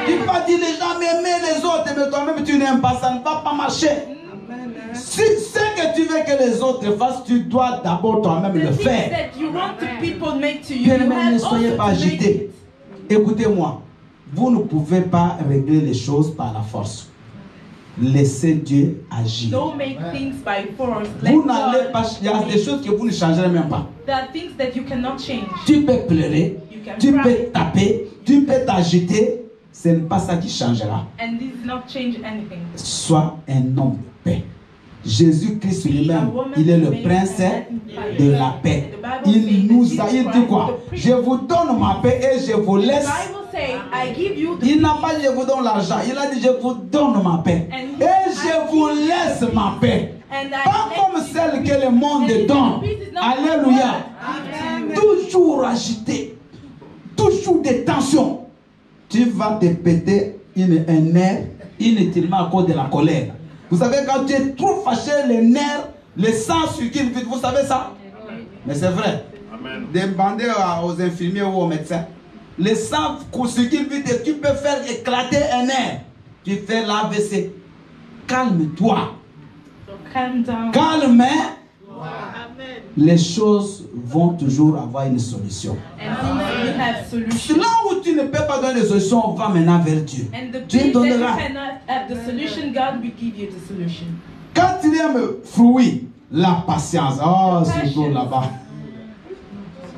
Tu ne peux pas dire les gens m'aimer les autres, mais toi-même tu n'aimes pas. Ça ne va pas marcher. Si ce que tu veux que les autres fassent, tu dois d'abord toi-même le faire. Bien-aimés, ne soyez pas agités. Écoutez-moi, vous ne pouvez pas régler les choses par la force. Laissez Dieu agir. Don't make things by force. Vous n'allez pas, il y a des choses que vous ne changerez même pas. There are things that you cannot change. Tu peux pleurer, tu peux taper, tu peux t'agiter. Ce n'est pas ça qui changera. And this does not change anything. Sois un homme de paix. Jésus-Christ lui-même, il est le prince de la paix. Il nous a dit quoi? Je vous donne ma paix et je vous laisse. Il n'a pas dit je vous donne l'argent. Il a dit je vous donne ma paix. Et je vous laisse ma paix. Pas comme celle que le monde donne. Alléluia. Toujours agité. Toujours des tensions. Tu vas te péter un nerf inutilement à cause de la colère. Vous savez, quand tu es trop fâché, les nerfs, le sang circule vite. Vous savez ça? Mais c'est vrai. Amen. Demandez aux infirmiers ou aux médecins. Le sang circule vite et tu peux faire éclater un nerf. Tu fais l'AVC. Calme-toi. Calme. Les choses vont toujours avoir une solution. Là où tu ne peux pas donner de solution, on va maintenant vers Dieu. Dieu donnera. Quatrième fruit, la patience. Oh, c'est pour là-bas.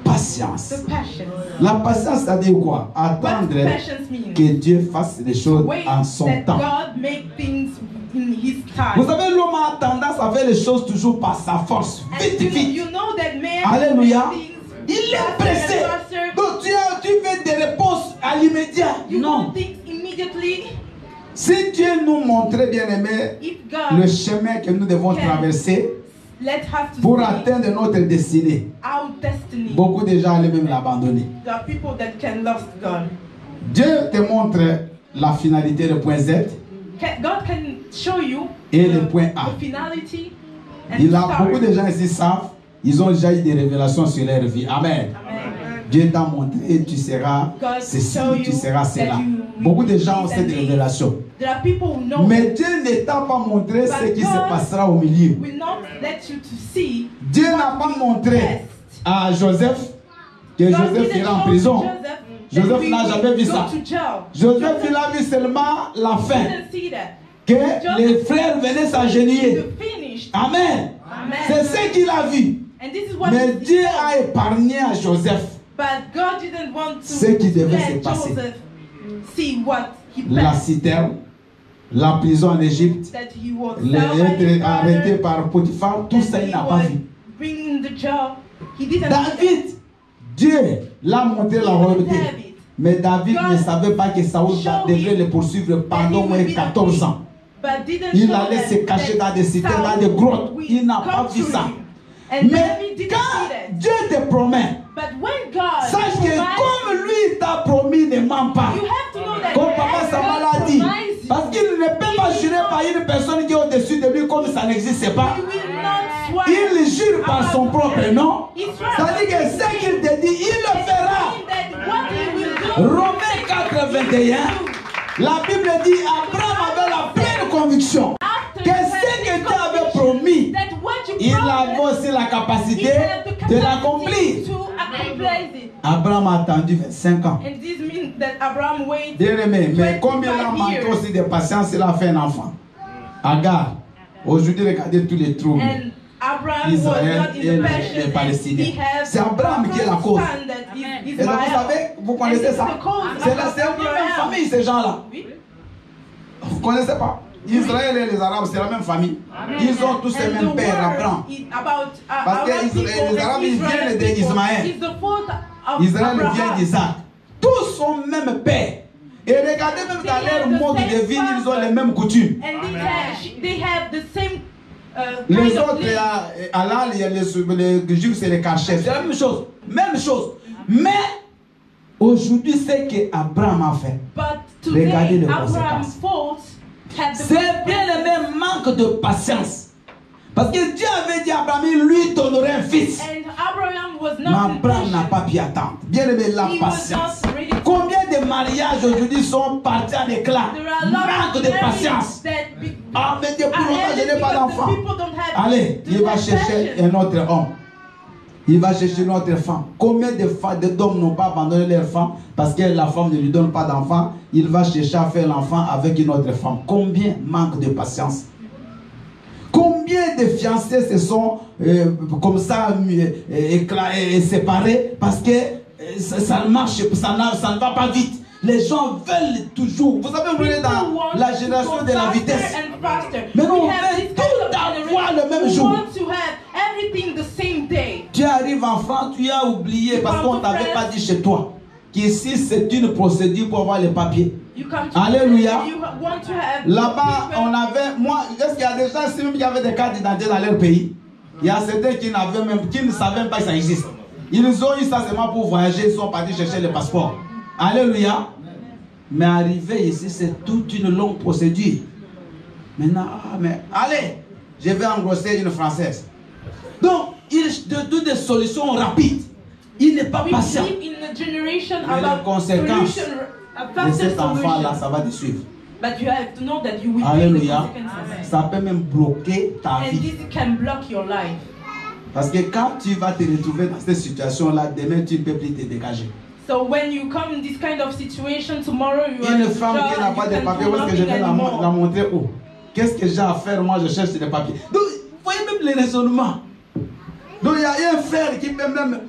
Patience. La patience, ça dit quoi? Attendre que Dieu fasse les choses en son temps. Vous savez, l'homme a tendance à faire les choses toujours par sa force. Vite, vite. Alléluia. Il est pressé. Donc tu fais des réponses à l'immédiat. Non. Si Dieu nous montrait, bien aimé, le chemin que nous devons traverser pour atteindre notre destinée, beaucoup de gens allaient même l'abandonner. Dieu te montre la finalité, le point Z. God can show you et le point A. Il a beaucoup de gens ici savent, ils ont déjà eu des révélations sur leur vie. Amen. Dieu t'a montré, tu seras ceci, tu seras cela. Beaucoup de gens ont cette révélation. Mais Dieu ne t'a pas montré ce qui se passera au milieu. Dieu n'a pas montré à Joseph que Joseph ira en prison. Joseph n'a jamais vu ça. Joseph, il a vu seulement la fin. Que les frères venaient s'agenouiller. Amen. C'est ce qu'il a vu. Mais Dieu a épargné à Joseph ce qui devait se passer. La citerne, la prison en Égypte, être arrêté par Potiphar, tout ça il n'a pas vu. David, Dieu l'a montré la royauté. Mais David ne savait pas que Saoul devait le poursuivre pendant au moins 14 ans. Il allait se cacher dans des cités, dans des grottes. Il n'a pas vu ça. Mais quand Dieu te promet, sache que comme lui t'a promis, ne ment pas. Comme Papa Samuel a dit. Parce qu'il ne peut pas jurer par une personne qui est au-dessus de lui comme ça n'existe pas. Il jure par son propre nom. C'est-à-dire que ce qu'il te dit, il le fera. Romains 4, 21. La Bible dit Abraham avait la pleine conviction que ce que Dieu avait promis, il avait aussi la capacité de l'accomplir. Abraham a attendu 25 ans. Bien aimé, mais comme il a manqué aussi de patience, il a fait un enfant. Agar. Aujourd'hui, regardez tous les troubles. And Abraham Israël was not et in the les passion. Palestiniens. He has C'est Abraham qui est la cause. son that is Et donc, vous Ismaël. savez, vous connaissez ça. C'est la même famille, ces gens-là. Oui. Vous ne connaissez pas. Israël et les Arabes, c'est la même famille. Ils ont tous les mêmes pères, Abraham. Parce que les Arabes, ils viennent d'Ismaël. Israël vient d'Isaac. Tous sont même père. Et regardez, même dans leur mode de vie, ils ont les mêmes coutumes. And they have the same Les kind of autres, living. Allah, les Juifs, c'est les cachets. C'est la même chose. Même chose. Mais aujourd'hui, c'est que Abraham a fait. But Regardez today, les Abraham's conséquences. fault had the C'est bien le même manque de patience. Parce que Dieu avait dit à Abraham, il lui donnerait un fils. And Abraham was Mais not Abraham n'a impatient. pas pu attendre. Bien aimé, la He was patience. not ready. Combien de mariages aujourd'hui sont partis en éclat? There are a lot Manque of de marriages patience. that be- Ah, mais depuis are longtemps, je ended n'ai pas because d'enfant. the people don't have Allez, the il va right chercher passion. un autre homme. Il va chercher une autre femme. Combien d'hommes n'ont pas abandonné leur femme parce que la femme ne lui donne pas d'enfant? Il va chercher à faire l'enfant avec une autre femme. Combien manque de patience? Combien de fiancés se sont comme ça séparés parce que ça ne marche, ça ne va pas vite. Les gens veulent toujours. Vous savez, on est dans la génération de la vitesse. Mais nous, on veut tout avoir le même jour. Tu arrives en France, tu as oublié parce qu'on ne t'avait pas dit chez toi qu'ici c'est une procédure pour avoir les papiers. Alléluia. Là-bas, on avait, moi, est-ce qu'il y a des gens ici même qui avaient des cartes d'identité dans leur pays? Il y a certains qui n'avaient même, qui ne savaient même pas que ça existe. Ils ont eu ça seulement pour voyager, ils sont partis chercher le passeport. Alléluia. Mais arriver ici, c'est toute une longue procédure. Maintenant, mais allez, je vais engrosser une Française. Donc, il donne des solutions rapides. Il n'est pas patient. Mais les conséquences de cet enfant-là, ça va te suivre. But you have to know that you will pay the Alléluia. consequences. Ça peut même bloquer ta And vie. this can block your life. Parce que quand tu vas te retrouver dans cette situation-là, demain tu ne peux plus te dégager. So when you come in this kind of situation, tomorrow you are Une in femme qui n'a job, pas you de can papiers, do où est-ce que je nothing vais la anymore. montrer où? Qu'est-ce que j'ai à faire? Moi, je cherche des papiers. Donc, vous voyez même les raisonnements. Donc, il y a un frère qui peut même,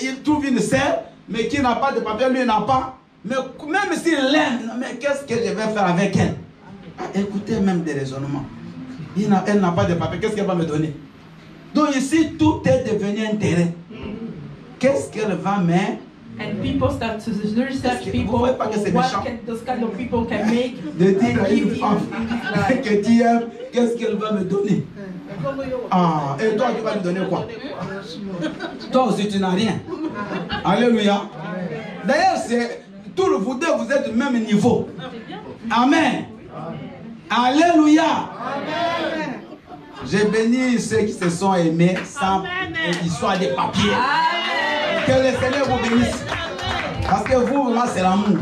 il trouve une sœur, mais qui n'a pas de papier, lui n'a pas. Mais même s'il l'aime, mais qu'est-ce que je vais faire avec elle? Ah, écoutez même des raisonnements. Elle n'a pas de papier, qu'est-ce qu'elle va me donner? Donc ici, tout est devenu intérêt. Qu'est-ce qu'elle va mettre? And people start to research Vous people. voyez pas que c'est What méchant? those kind of people can make De dire à and give une him femme his life. que tu aimes, qu'est-ce qu'elle va me donner? Ah, et toi, tu vas lui donner quoi? Toi aussi, tu n'as rien. Alléluia. D'ailleurs, tout le vous deux, vous êtes du même niveau. Amen. Alléluia. J'ai béni ceux qui se sont aimés sans histoire de papier. Que le Seigneur vous bénisse. Parce que vous, là, c'est l'amour.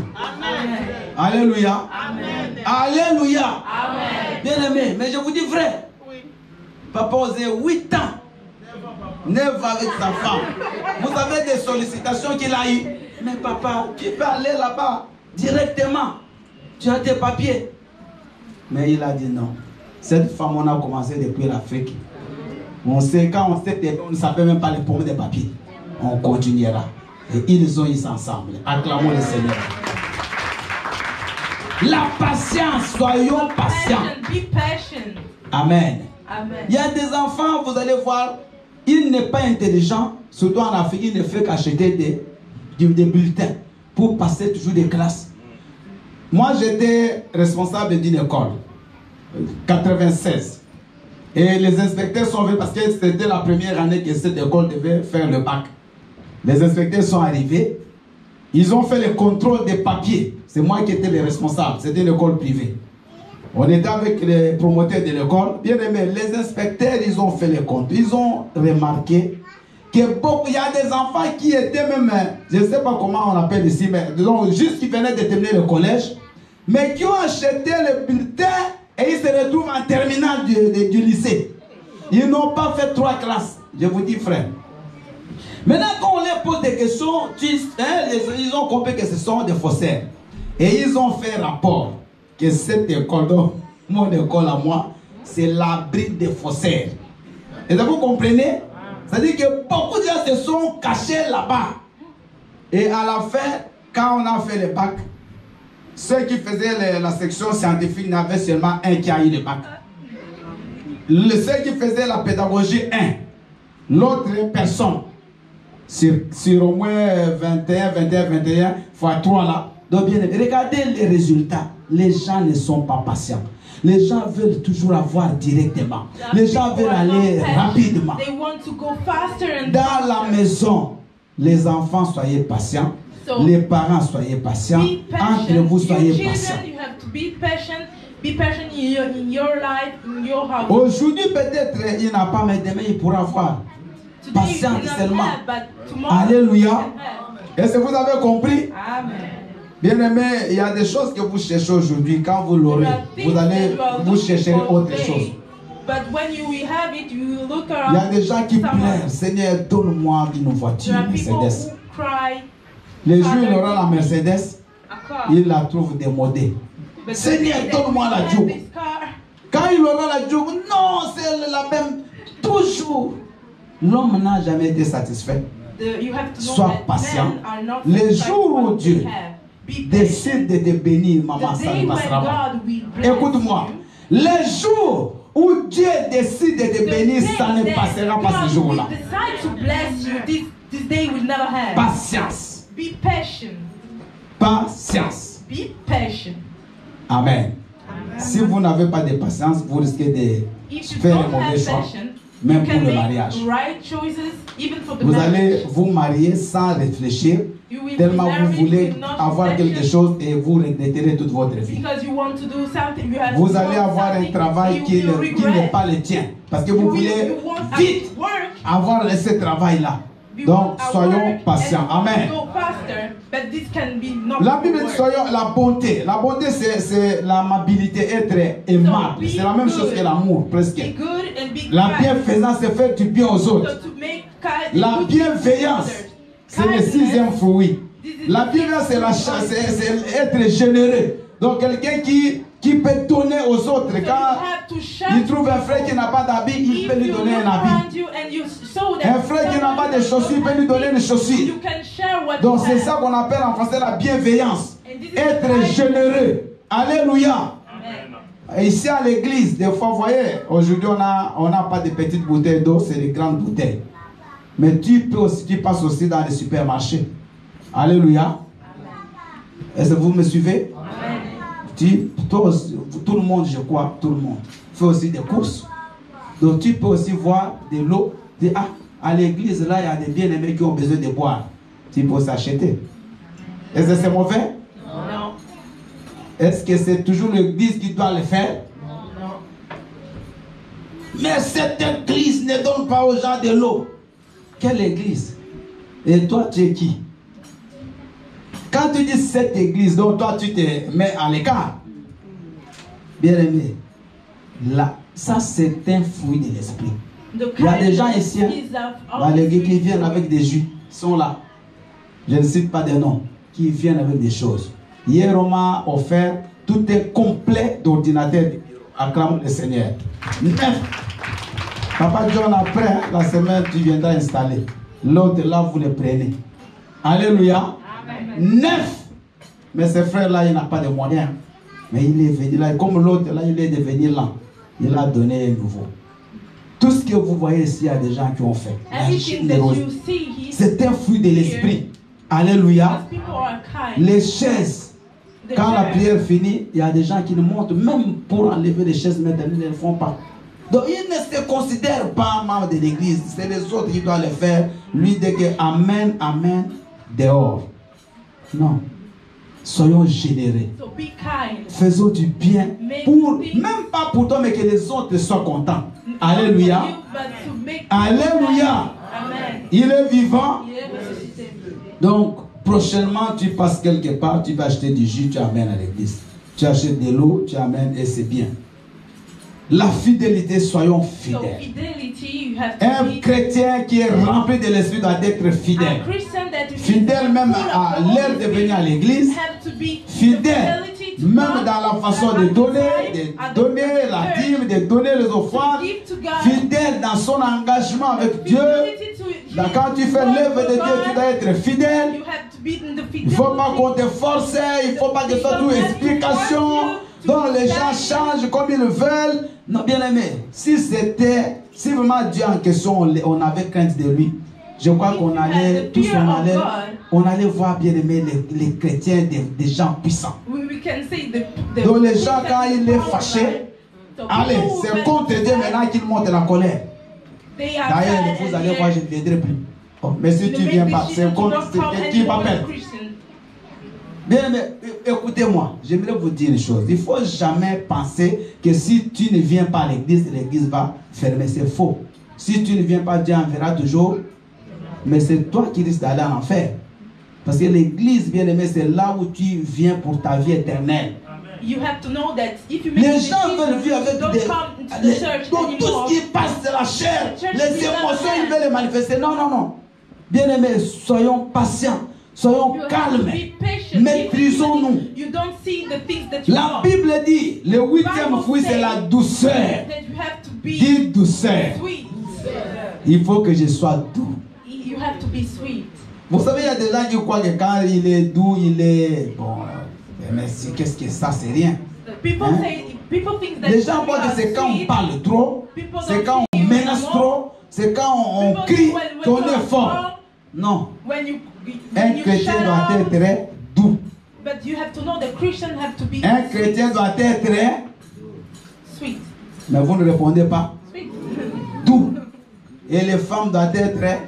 Alléluia. Alléluia. Bien aimé, mais je vous dis vrai. Papa osait 8 ans. 9 avec sa femme. Vous avez des sollicitations qu'il a eues. Mais papa, tu peux aller là-bas directement. Tu as tes papiers. Mais il a dit non. Cette femme, on a commencé depuis l'Afrique. On sait, quand on sait, on ne savait même pas les pommes des papiers. On continuera. Et ils ont eu ensemble. Acclamons le Seigneur. La patience, soyons patients. Be patient. Amen. Amen. Il y a des enfants, vous allez voir, il n'est pas intelligent, surtout en Afrique, il ne fait qu'acheter des bulletins pour passer toujours des classes. Moi, j'étais responsable d'une école, 96. Et les inspecteurs sont venus parce que c'était la première année que cette école devait faire le bac. Les inspecteurs sont arrivés, ils ont fait le contrôle des papiers. C'est moi qui étais le responsable, c'était une école privée. On était avec les promoteurs de l'école. Bien aimé, les inspecteurs, ils ont fait les comptes. Ils ont remarqué que beaucoup, il y a des enfants qui étaient même, je ne sais pas comment on appelle ici, mais disons, juste qui venaient de terminer le collège, mais qui ont acheté le bulletin et ils se retrouvent en terminale du lycée. Ils n'ont pas fait 3 classes. Je vous dis, frère. Maintenant, quand on leur pose des questions, ils ont compris que ce sont des faussaires. Et ils ont fait rapport que cette école, donc mon école à moi, c'est l'abri des faussaires. Et vous comprenez? C'est-à-dire que beaucoup de gens se sont cachés là-bas. Et à la fin, quand on a fait le bac, ceux qui faisaient la section scientifique n'avaient seulement un qui a eu le bac. Ceux qui faisaient la pédagogie, un. L'autre personne. Sur au moins 21 fois 3 là. Donc bien, regardez les résultats. Les gens ne sont pas patients. Les gens veulent toujours avoir directement. Les gens veulent aller rapidement. Dans la maison, les enfants, soyez patients. Les parents, soyez patients. Entre vous, soyez patients. Aujourd'hui, peut-être, il n'a pas, mais demain, il pourra avoir. Patience seulement. Alléluia. Est-ce que vous avez compris? Bien aimé, il y a des choses que vous cherchez aujourd'hui. Quand vous l'aurez, vous chercherez autre chose. Il y a des gens qui pleurent. Seigneur, donne-moi une voiture Mercedes. Les jours il aura la Mercedes, il la trouve démodée. Seigneur, donne-moi la Juke. Quand il aura la Juke, non, c'est la même. Toujours. L'homme n'a jamais été satisfait. Sois patient. Les jours où Dieu décide de te bénir, maman, ça ne passera pas. Écoute-moi. Les jours où Dieu décide de te bénir, ça ne passera pas ce jour-là. Patience. Be patient. Patience. Be patient. Amen. Si vous n'avez pas de patience, vous risquez de faire un mauvais choix, même pour le mariage. Vous allez vous marier sans réfléchir, tellement vous voulez avoir quelque chose et vous regretterez toute votre vie. Vous allez avoir un travail qui n'est pas le tien, parce que vous voulez vite avoir ce travail-là. Donc, soyons patients. Amen. La Bible dit, soyons la bonté. La bonté, c'est l'amabilité, être aimable. C'est la même chose que l'amour, presque. La bienfaisance, c'est faire du bien aux autres. La bienveillance, c'est le 6e fruit. La bienveillance, c'est être généreux. Donc, quelqu'un qui peut donner aux autres. Quand il trouve un frère qui n'a pas d'habit, il peut lui donner un habit. Un frère qui n'a pas de chaussures, il peut lui donner des chaussures. Donc c'est ça qu'on appelle en français la bienveillance. Être généreux. Alléluia. Et ici à l'église, des fois, vous voyez, aujourd'hui on n'a pas de petites bouteilles d'eau, c'est des grandes bouteilles. Mais tu passes aussi dans les supermarchés. Alléluia. Est-ce que vous me suivez? Tout le monde, je crois, tout le monde fait aussi des courses. Donc tu peux aussi voir de l'eau. À l'église, là, il y a des bien-aimés qui ont besoin de boire. Tu peux s'acheter. Est-ce que c'est mauvais? Non. Est-ce que c'est toujours l'église qui doit le faire? Non. Mais cette église ne donne pas aux gens de l'eau. Quelle église? Et toi, tu es qui? Quand tu dis cette église, donc toi tu te mets à l'écart. Bien aimé, là, ça c'est un fruit de l'esprit. Il y a des gens ici, dans l'église qui viennent avec des jus, ils sont là. Je ne cite pas des noms, qui viennent avec des choses. Hier on m'a offert tout un complet d'ordinateurs. Acclame le Seigneur. 9. Papa John, après la semaine, tu viendras installer. L'autre là, vous le prenez. Alléluia. 9. Mais ce frère-là, il n'a pas de moyens. Mais il est venu là. Comme l'autre là, il est devenu là. Il a donné un nouveau. Tout ce que vous voyez ici, il y a des gens qui ont fait. C'est un fruit de l'esprit. Alléluia. Les chaises. Quand la prière finit, il y a des gens qui ne montent même pour enlever les chaises, maintenant ils ne le font pas. Donc il ne se considère pas membre de l'église. C'est les autres qui doivent le faire. Lui dit que Amen, Amen, dehors. Non. Soyons généreux. Faisons du bien. Même pas pour toi, mais que les autres soient contents. Alléluia. Alléluia. Il est vivant. Donc, prochainement, tu passes quelque part, tu vas acheter du jus, tu amènes à l'église. Tu achètes de l'eau, tu amènes et c'est bien. La fidélité, soyons fidèles. Un chrétien qui est rempli de l'esprit doit être fidèle. Fidèle même à l'heure de venir à l'église. Fidèle même dans la façon de donner la dîme, de donner les offrandes, fidèle dans son engagement avec Dieu. Quand tu fais l'œuvre de Dieu, tu dois être fidèle. Il ne faut pas qu'on te force, il ne faut pas que ce soit toute explication dont les gens changent comme ils veulent. Non, bien aimé, si vraiment Dieu en question, on avait crainte de lui, je crois qu'on allait, tous on allait voir, bien aimé, les chrétiens, des gens puissants. Donc les gens, quand il est fâché, allez, c'est contre Dieu maintenant qu'il monte la colère. D'ailleurs, vous allez voir, je ne viendrai plus. Oh, mais si tu ne viens pas, c'est contre qui va perdre. Bien, mais écoutez-moi, j'aimerais vous dire une chose. Il ne faut jamais penser que si tu ne viens pas à l'église, l'église va fermer. C'est faux. Si tu ne viens pas, Dieu enverra toujours. Mais c'est toi qui risques d'aller en enfer. Parce que l'église, bien aimé, c'est là où tu viens pour ta vie éternelle. You have to know that if you les gens veulent vivre avec tout ce qui passe de la chair, les émotions, ils veulent les manifester. Non, non, non. Bien aimés, soyons patients, soyons calmes, méprisons-nous. La Bible dit, le 8e fruit, c'est la douceur. Dis douceur. Il faut que je sois doux. Vous savez, il y a des gens qui croient que quand il est doux, il est... Bon, mais qu'est-ce que ça, c'est rien. Hein? Les gens croient que c'est quand on parle trop, c'est quand on menace trop, c'est quand on crie qu'on est fort. Non. Un chrétien doit être très doux. Un chrétien doit être très sweet. Mais vous ne répondez pas. Doux. Et les femmes doivent être très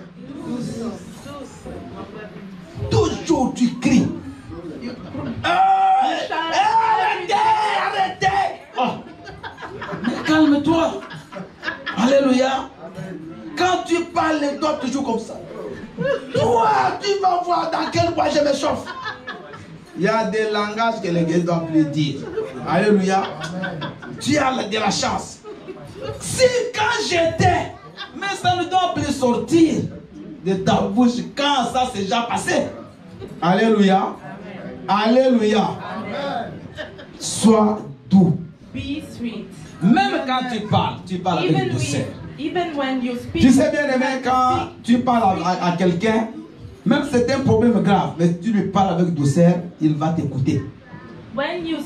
toujours tu cries. Arrêtez, arrêtez. Oh. Calme-toi. Alléluia. Quand tu parles, toi toujours comme ça. Toi, tu vas voir dans quel point je me chauffe. Il y a des langages que l'église ne doit plus dire. Alléluia. Tu as de la chance. Si quand j'étais, mais ça ne doit plus sortir de ta bouche quand ça s'est déjà passé. Alléluia. Alléluia. Sois doux. Même quand tu parles avec douceur. Tu sais bien aimé, quand tu parles à quelqu'un, même si c'est un problème grave, mais tu lui parles avec douceur, il va t'écouter. Regardez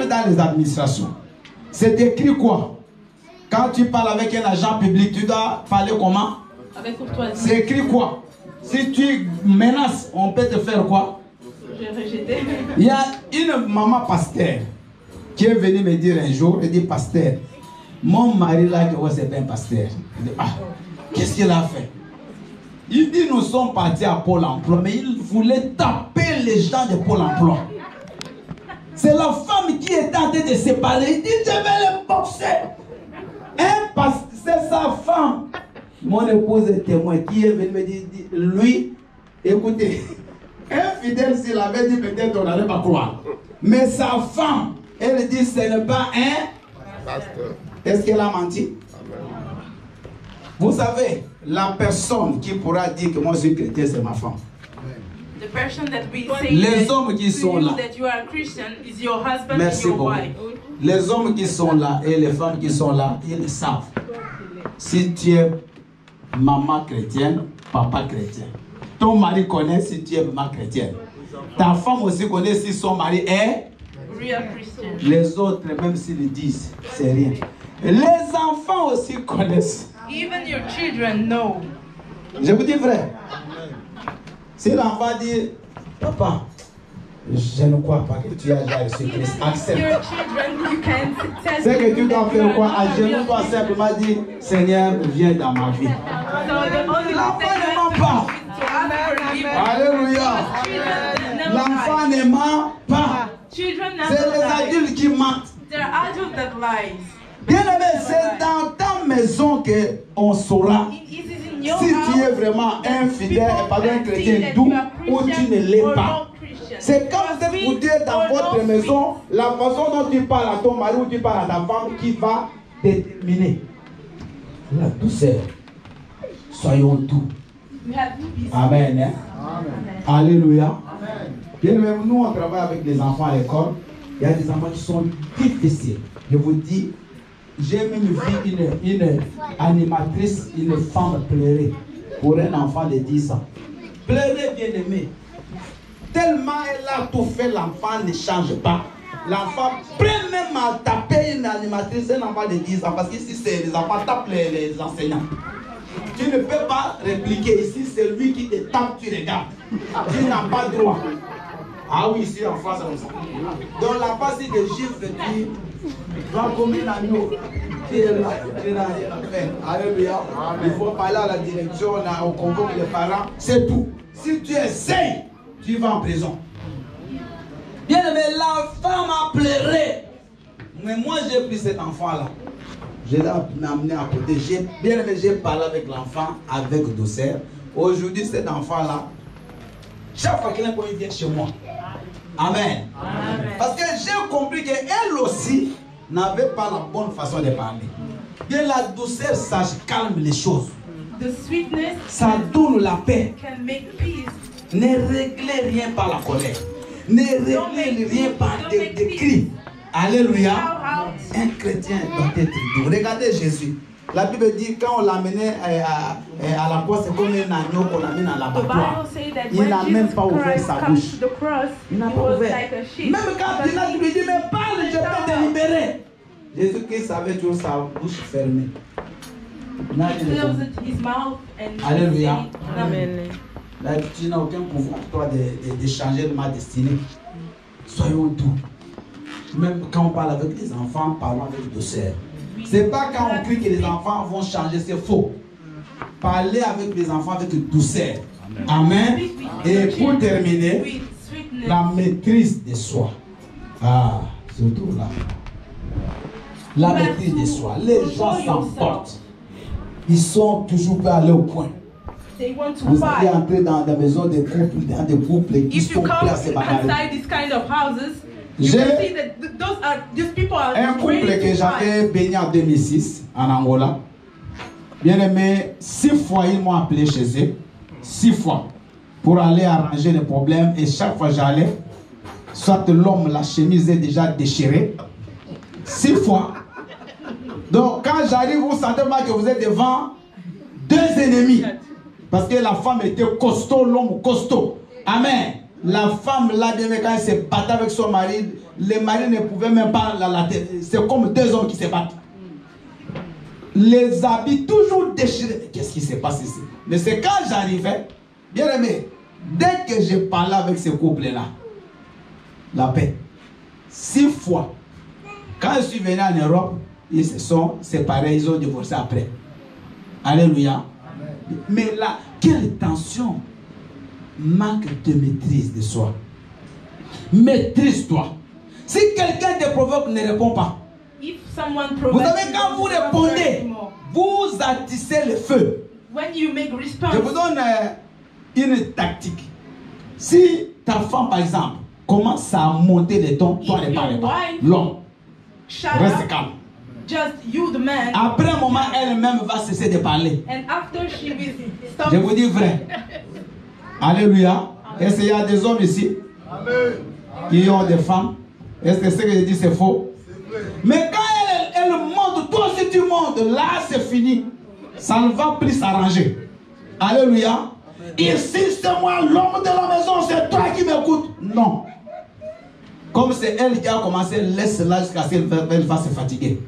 dans les administrations. C'est écrit quoi? Quand tu parles avec un agent public, tu dois parler comment? C'est écrit quoi? Si tu menaces, on peut te faire quoi? Il y a une maman pasteur qui est venue me dire un jour, elle dit, pasteur, mon mari là, c'est pas un pasteur. Il dit, ah, qu'est-ce qu'il a fait? Il dit, nous sommes partis à Pôle emploi, mais il voulait taper les gens de Pôle emploi. C'est la femme qui est en train de se parler. Il dit, je vais les boxer. C'est sa femme. Mon épouse est témoin qui est venu me dire, lui, écoutez, un fidèle s'il avait dit peut-être on n'allait pas croire. Mais sa femme, elle dit ce n'est pas un pasteur. Est-ce qu'elle a menti? Vous savez, la personne qui pourra dire que moi je suis chrétien, c'est ma femme. Les hommes qui sont là. Merci beaucoup. Les hommes qui sont là et les femmes qui sont là, ils le savent. Si tu es maman chrétienne, papa chrétien. Ton mari connaît si tu es maman chrétienne. Ta femme aussi connaît si son mari est. Les autres, même s'ils le disent, c'est rien. Les enfants aussi connaissent. Even your children know. Je vous dis frère. Si l'enfant dit, papa, je ne crois pas que tu as déjà reçu Christ, accepte. C'est que tu dois faire quoi? À genoux, toi simplement dire, Seigneur, viens dans ma vie. L'enfant ne ment pas. Alléluia. L'enfant ne ment pas. C'est les adultes qui mentent. Bien aimé, c'est dans ta maison qu'on saura si tu es vraiment un fidèle et pas un chrétien doux ou tu ne l'es pas. C'est quand vous êtes foutu dans votre maison, la façon dont tu parles à ton mari ou tu parles à ta femme qui va déterminer la douceur. Soyons doux. We have to be Amen. Hein? Alléluia. Bien même nous, on travaille avec les enfants à l'école. Il y a des enfants qui sont difficiles. Je vous dis, j'ai même vu une animatrice, une femme pleurer pour un enfant de 10 ans. Pleurer, bien aimé. Tellement elle a tout fait, l'enfant ne change pas. L'enfant prend même à taper une animatrice, un enfant de 10 ans, parce qu'ici, c'est les enfants tapent les enseignants. Tu ne peux pas répliquer ici, c'est lui qui te tape, tu regardes. Tu n'as pas droit. Ah oui, ici en France, c'est comme ça. Donc la partie de gifle dit, va comme un agneau. Tu es là, tu n'as rien à faire. Alléluia. Il faut parler à la direction, on convoque les parents, c'est tout. Si tu essayes, tu vas en prison. Bien aimé, la femme a pleuré. Mais moi, j'ai pris cet enfant-là. Je l'ai amené à côté. Bien aimé, j'ai parlé avec l'enfant avec douceur. Aujourd'hui, cet enfant-là, chaque fois qu'il vient chez moi. Amen. Amen. Parce que j'ai compris qu'elle aussi n'avait pas la bonne façon de parler. Bien, la douceur, ça calme les choses. The sweetness ça donne la paix. Can make peace. Ne réglez rien par la colère. Ne réglez rien par des cris. Alléluia. Un chrétien doit être doux. Regardez Jésus. La Bible dit quand on l'amenait à la croix, c'est comme un agneau qu'on amène à l'abattoir. Il n'a même pas ouvert sa bouche. Il n'a pas ouvert. Même quand Pilate lui dit, mais parle, je peux te libérer. Jésus-Christ avait toujours sa bouche fermée. Alléluia. Amen. Là, tu n'as aucun pouvoir, toi, de changer ma destinée. Soyons doux. Même quand on parle avec les enfants, parlons avec douceur. Ce n'est pas quand on crie que les enfants vont changer, c'est faux. Parlez avec les enfants avec douceur. Amen. Et pour terminer, la maîtrise de soi. Ah, surtout là. La maîtrise de soi. Les gens s'emportent. Ils sont toujours pas allés au point. Vous allez entrer dans des maisons de couples, dans des couples qui sont prêts à se bagarrer. Un couple que j'avais baigné en 2006 en Angola. Bien aimé, 6 fois ils m'ont appelé chez eux. 6 fois. Pour aller arranger les problèmes. Et chaque fois j'allais, soit l'homme, la chemise est déjà déchirée. 6 fois. Donc quand j'arrive, vous sentez mal que vous êtes devant 2 ennemis. Parce que la femme était costaud, l'homme costaud. Amen. La femme, là, quand elle se battait avec son mari, le mari ne pouvait même pas la tête. C'est comme 2 hommes qui se battent. Les habits toujours déchirés. Qu'est-ce qui se passe ici? Mais c'est quand j'arrivais, bien aimé, dès que je parlais avec ce couple-là, la paix. 6 fois. Quand je suis venu en Europe, ils se sont séparés, ils ont divorcé après. Alléluia. Mais là, quelle tension! Manque de maîtrise de soi. Maîtrise-toi. Si quelqu'un te provoque, ne réponds pas. Vous savez, quand vous répondez, vous attissez le feu. Je vous donne une tactique. Si ta femme, par exemple, commence à monter les tons, toi ne parles pas. L'homme, reste calme. Just you, the man. Après un moment, elle-même va cesser de parler. And after she will stop. Je vous dis vrai. Alléluia. Est-ce qu'il y a des hommes ici qui ont des femmes? Est-ce que ce que je dis c'est faux? Mais quand elle monte, toi aussi tu montes, là c'est fini. Ça ne va plus s'arranger. Alléluia. Ici c'est moi l'homme de la maison, c'est toi qui m'écoutes. Non. Comme c'est elle qui a commencé, laisse-la jusqu'à ce qu'elle va se fatiguer.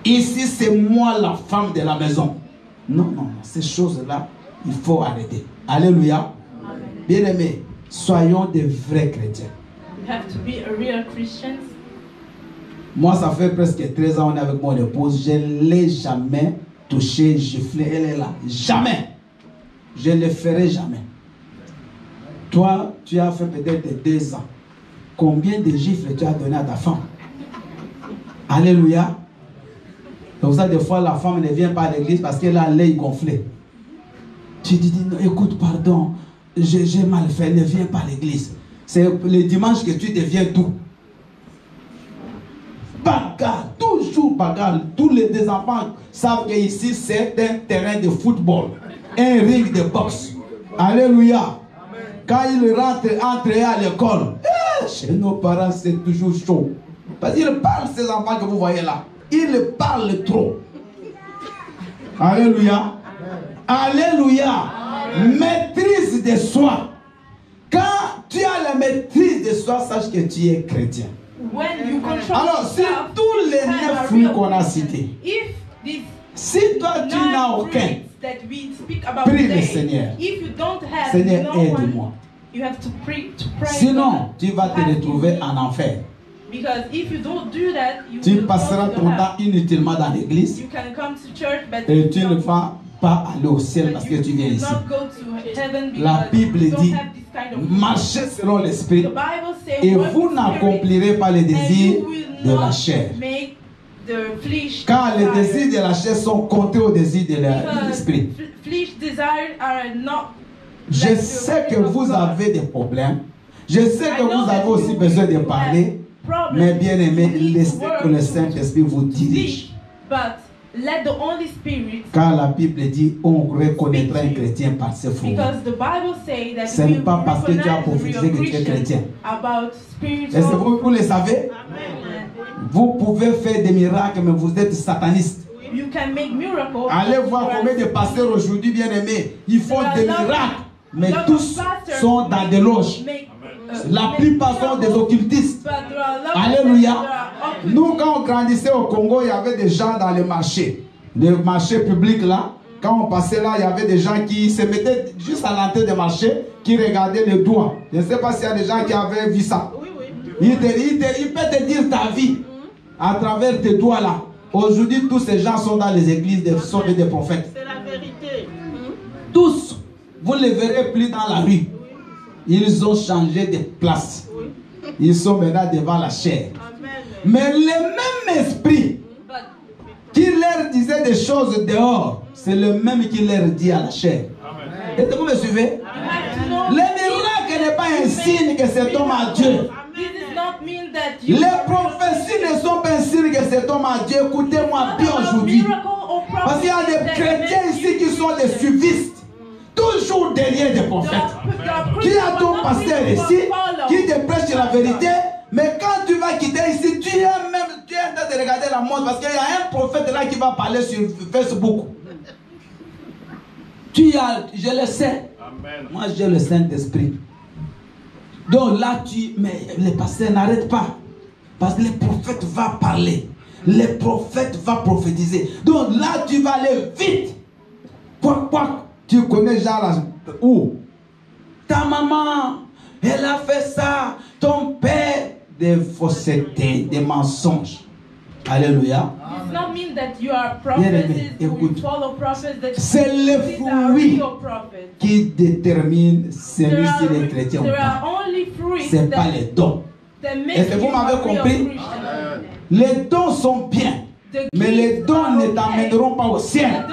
Ici, c'est moi la femme de la maison. Non, non, ces choses-là, il faut arrêter. Alléluia. Bien-aimés, soyons des vrais chrétiens. You have to be a real Christian. Moi, ça fait presque 13 ans, on est avec mon épouse. Je ne l'ai jamais touché, giflé. Elle est là. Jamais. Je ne le ferai jamais. Toi, tu as fait peut-être 2 ans. Combien de gifles tu as donné à ta femme? Alléluia. Donc ça, des fois, la femme ne vient pas à l'église parce qu'elle a l'œil gonflé. Tu dis, non, écoute, pardon, j'ai mal fait, ne viens pas à l'église. C'est le dimanche que tu deviens tout. Bagarre, toujours bagarre. Tous les enfants savent qu'ici, c'est un terrain de football. un ring de boxe. Alléluia. Quand il rentre à l'école, chez nos parents, c'est toujours chaud. Parce qu'ils parlent, ces enfants que vous voyez là. Ils parlent trop. Alléluia. Alléluia. Maîtrise de soi. Quand tu as la maîtrise de soi, sache que tu es chrétien. Alors, si tous les 9 fruits qu'on a cités, si toi tu n'as aucun, prie le Seigneur. Seigneur, aide-moi. Sinon, tu vas te retrouver en enfer. Tu passeras ton temps inutilement dans l'église et tu ne vas pas aller au ciel parce que tu viens ici. La Bible dit, marchez selon l'esprit et vous n'accomplirez pas les désirs de la chair. Car les désirs de la chair sont contraires aux désirs de l'esprit. Je sais que vous avez des problèmes. Je sais que vous avez aussi besoin de parler. Mais bien aimé, laissez que le Saint-Esprit vous dirige. Car la Bible dit, on reconnaîtra un chrétien par ses fruits. Ce n'est pas parce que tu as prophétisé que tu es chrétien. Est-ce que vous le savez? Vous pouvez faire des miracles, mais vous êtes sataniste. Allez voir combien de pasteurs aujourd'hui, bien aimés, ils font des miracles, mais tous sont dans des loges. La plupart sont des occultistes. Alléluia. Nous, quand on grandissait au Congo, il y avait des gens dans les marchés publics là. Quand on passait là, il y avait des gens qui se mettaient juste à l'entrée des marchés, qui regardaient les doigts. Je ne sais pas s'il y a des gens qui avaient vu ça. Il peut te dire ta vie à travers tes doigts là. Aujourd'hui, tous ces gens sont dans les églises, sont des prophètes. C'est la vérité. Tous, vous ne les verrez plus dans la rue. Ils ont changé de place. Ils sont maintenant devant la chair. Mais le même esprit qui leur disait des choses dehors, c'est le même qui leur dit à la chair. Est-ce que vous me suivez? Le miracle n'est pas un signe que cet homme a Dieu. Les prophéties ne sont pas un signe que cet homme a Dieu. Écoutez-moi bien aujourd'hui. Parce qu'il y a des chrétiens ici qui sont des suivistes. Toujours derrière des prophètes. Qui a ton pasteur ici, qui te prêche la vérité, mais quand tu vas quitter ici, tu es en train de regarder la montre parce qu'il y a un prophète là qui va parler sur Facebook. Je le sais. Amen. Moi j'ai le Saint-Esprit. Donc là, mais les pasteurs n'arrêtent pas. Parce que le prophète va parler. Le prophète va prophétiser. Donc là, tu vas aller vite. Quoi. Tu connais genre où? Ta maman, elle a fait ça. Ton père, des faussetés, des mensonges. Alléluia. C'est le fruit qui détermine celui si les chrétiens ou pas. Ce n'est pas les dons. Est-ce que vous m'avez compris? Les dons sont bien, mais les dons ne t'amèneront pas au ciel.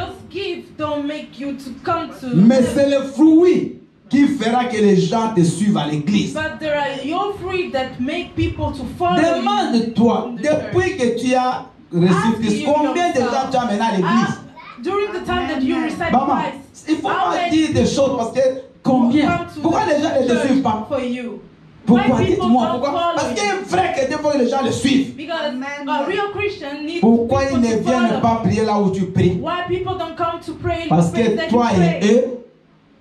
Mais c'est le fruit qui fera que les gens te suivent à l'église. Demande-toi, depuis que tu as reçu Christ, combien de gens tu as mené à l'église? Maman, il faut pas dire des choses parce que combien? Pourquoi les gens ne te suivent pas? Pourquoi? Dites-moi pourquoi? Parce qu'il est vrai que des fois les gens le suivent. Pourquoi ils ne viennent pas prier là où tu pries? Parce que toi et eux,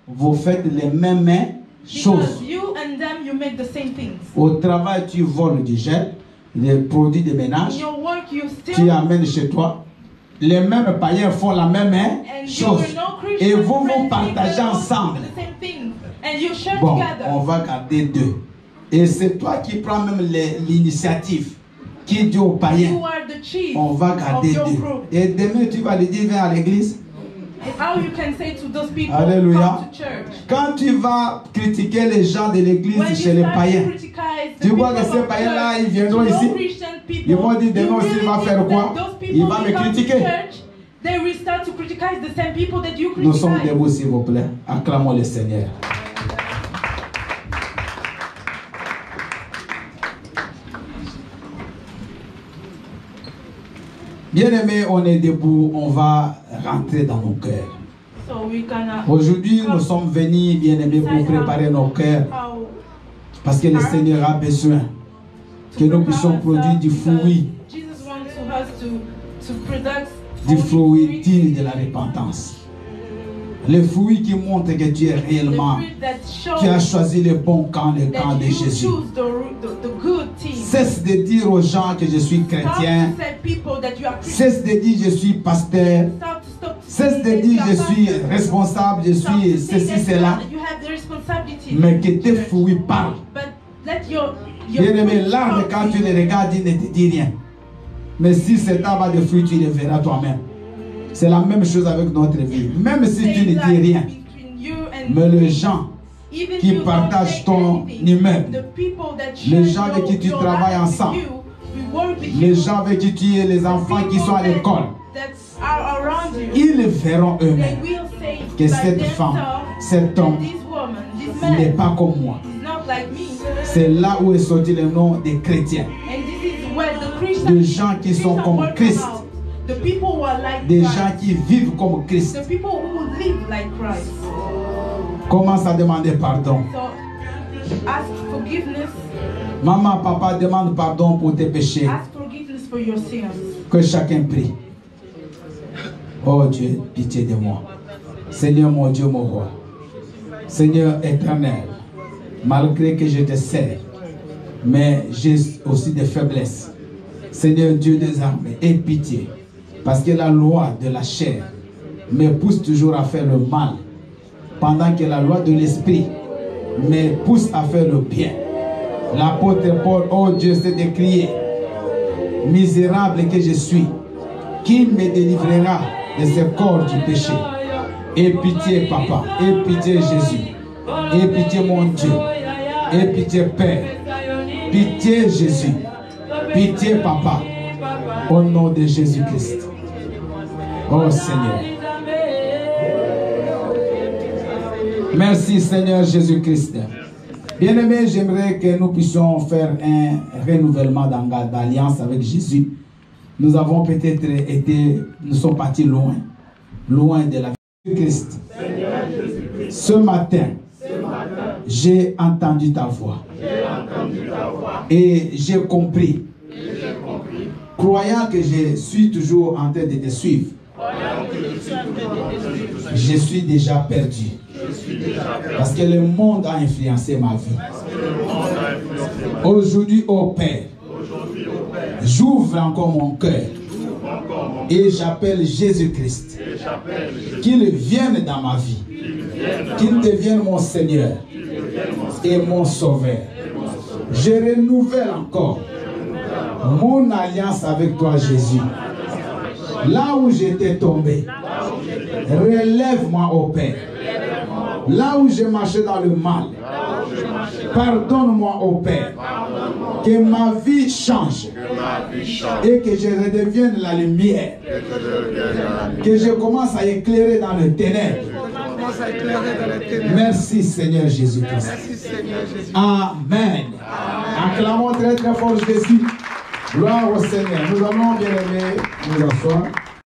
vous faites les mêmes choses. Au travail, tu voles du gel, les produits de ménage, tu amènes chez toi. Les mêmes païens font la même chose. Et vous partagez ensemble. Bon, on va garder deux. Et c'est toi qui prends même l'initiative, qui dit aux païens, on va garder deux. Et demain, tu vas lui dire, viens à l'église. Alléluia. Quand tu vas critiquer les gens de l'église chez les païens, tu vois que ces païens-là, ils viendront ici. Ils vont dire, demain aussi, il va faire quoi? Il va me critiquer. Nous sommes debout, s'il vous plaît. Acclamons le Seigneur. Bien-aimés, on est debout, on va rentrer dans nos cœurs. So we can, Aujourd'hui, nous sommes venus, bien-aimés, pour préparer nos cœurs. Parce que le Seigneur a besoin que nous puissions produire du fruit. Du fruit digne de la repentance. Le fruit qui montre que tu es réellement, tu as choisi le bon camp, le camp de Jésus. Cesse de dire aux gens que je suis chrétien. Cesse de dire je suis pasteur. Cesse de dire je suis responsable, je suis ceci, cela. Mais que tes fruits parlent. Bien-aimé, l'arbre, quand tu le regardes, il ne te dit rien. Mais si cet arbre de fruits, tu le verras toi-même. C'est la même chose avec notre vie. Même si tu ne dis rien, mais les gens qui partagent ton immeuble, les gens avec qui tu travailles ensemble, les gens avec qui tu es, les enfants qui sont à l'école, ils verront eux-mêmes que cette femme, cet homme, n'est pas comme moi. C'est là où est sorti le nom des chrétiens. Des gens qui sont comme Christ. Des gens qui vivent comme Christ. Commence à demander pardon. Maman, papa, demande pardon pour tes péchés. Que chacun prie. Oh Dieu, pitié de moi. Seigneur mon Dieu, mon roi. Seigneur éternel, malgré que je te sers, mais j'ai aussi des faiblesses. Seigneur Dieu des armées, aie pitié. Parce que la loi de la chair me pousse toujours à faire le mal, pendant que la loi de l'esprit me pousse à faire le bien. L'apôtre Paul, oh Dieu, s'est décrié, misérable que je suis, qui me délivrera de ce corps du péché? Aie pitié, Papa, aie pitié, Jésus, aie pitié, mon Dieu, aie pitié, Père, pitié, Jésus, pitié, Papa, au nom de Jésus-Christ. Oh Seigneur. Merci Seigneur Jésus-Christ. Bien-aimés, j'aimerais que nous puissions faire un renouvellement d'alliance avec Jésus. Nous avons peut-être été, nous sommes partis loin, loin de la vie de Christ. Ce matin, j'ai entendu ta voix. Et j'ai compris. Croyant que je suis toujours en train de te suivre, je suis déjà perdu. Parce que le monde a influencé ma vie. Aujourd'hui, ô Père, j'ouvre encore mon cœur et j'appelle Jésus-Christ. Qu'il vienne dans ma vie. Qu'il devienne mon Seigneur et mon Sauveur. Je renouvelle encore mon alliance avec toi, Jésus. Là où j'étais tombé, relève-moi, ô Père. Là où j'ai marché dans le mal, pardonne-moi, ô Père. Que ma vie change et que je redevienne la lumière. Que je commence à éclairer dans le ténèbres. Merci Seigneur Jésus-Christ. Amen. Acclamons très très fort Jésus. Gloire au Seigneur. Nous allons bien aimer nous asseoir.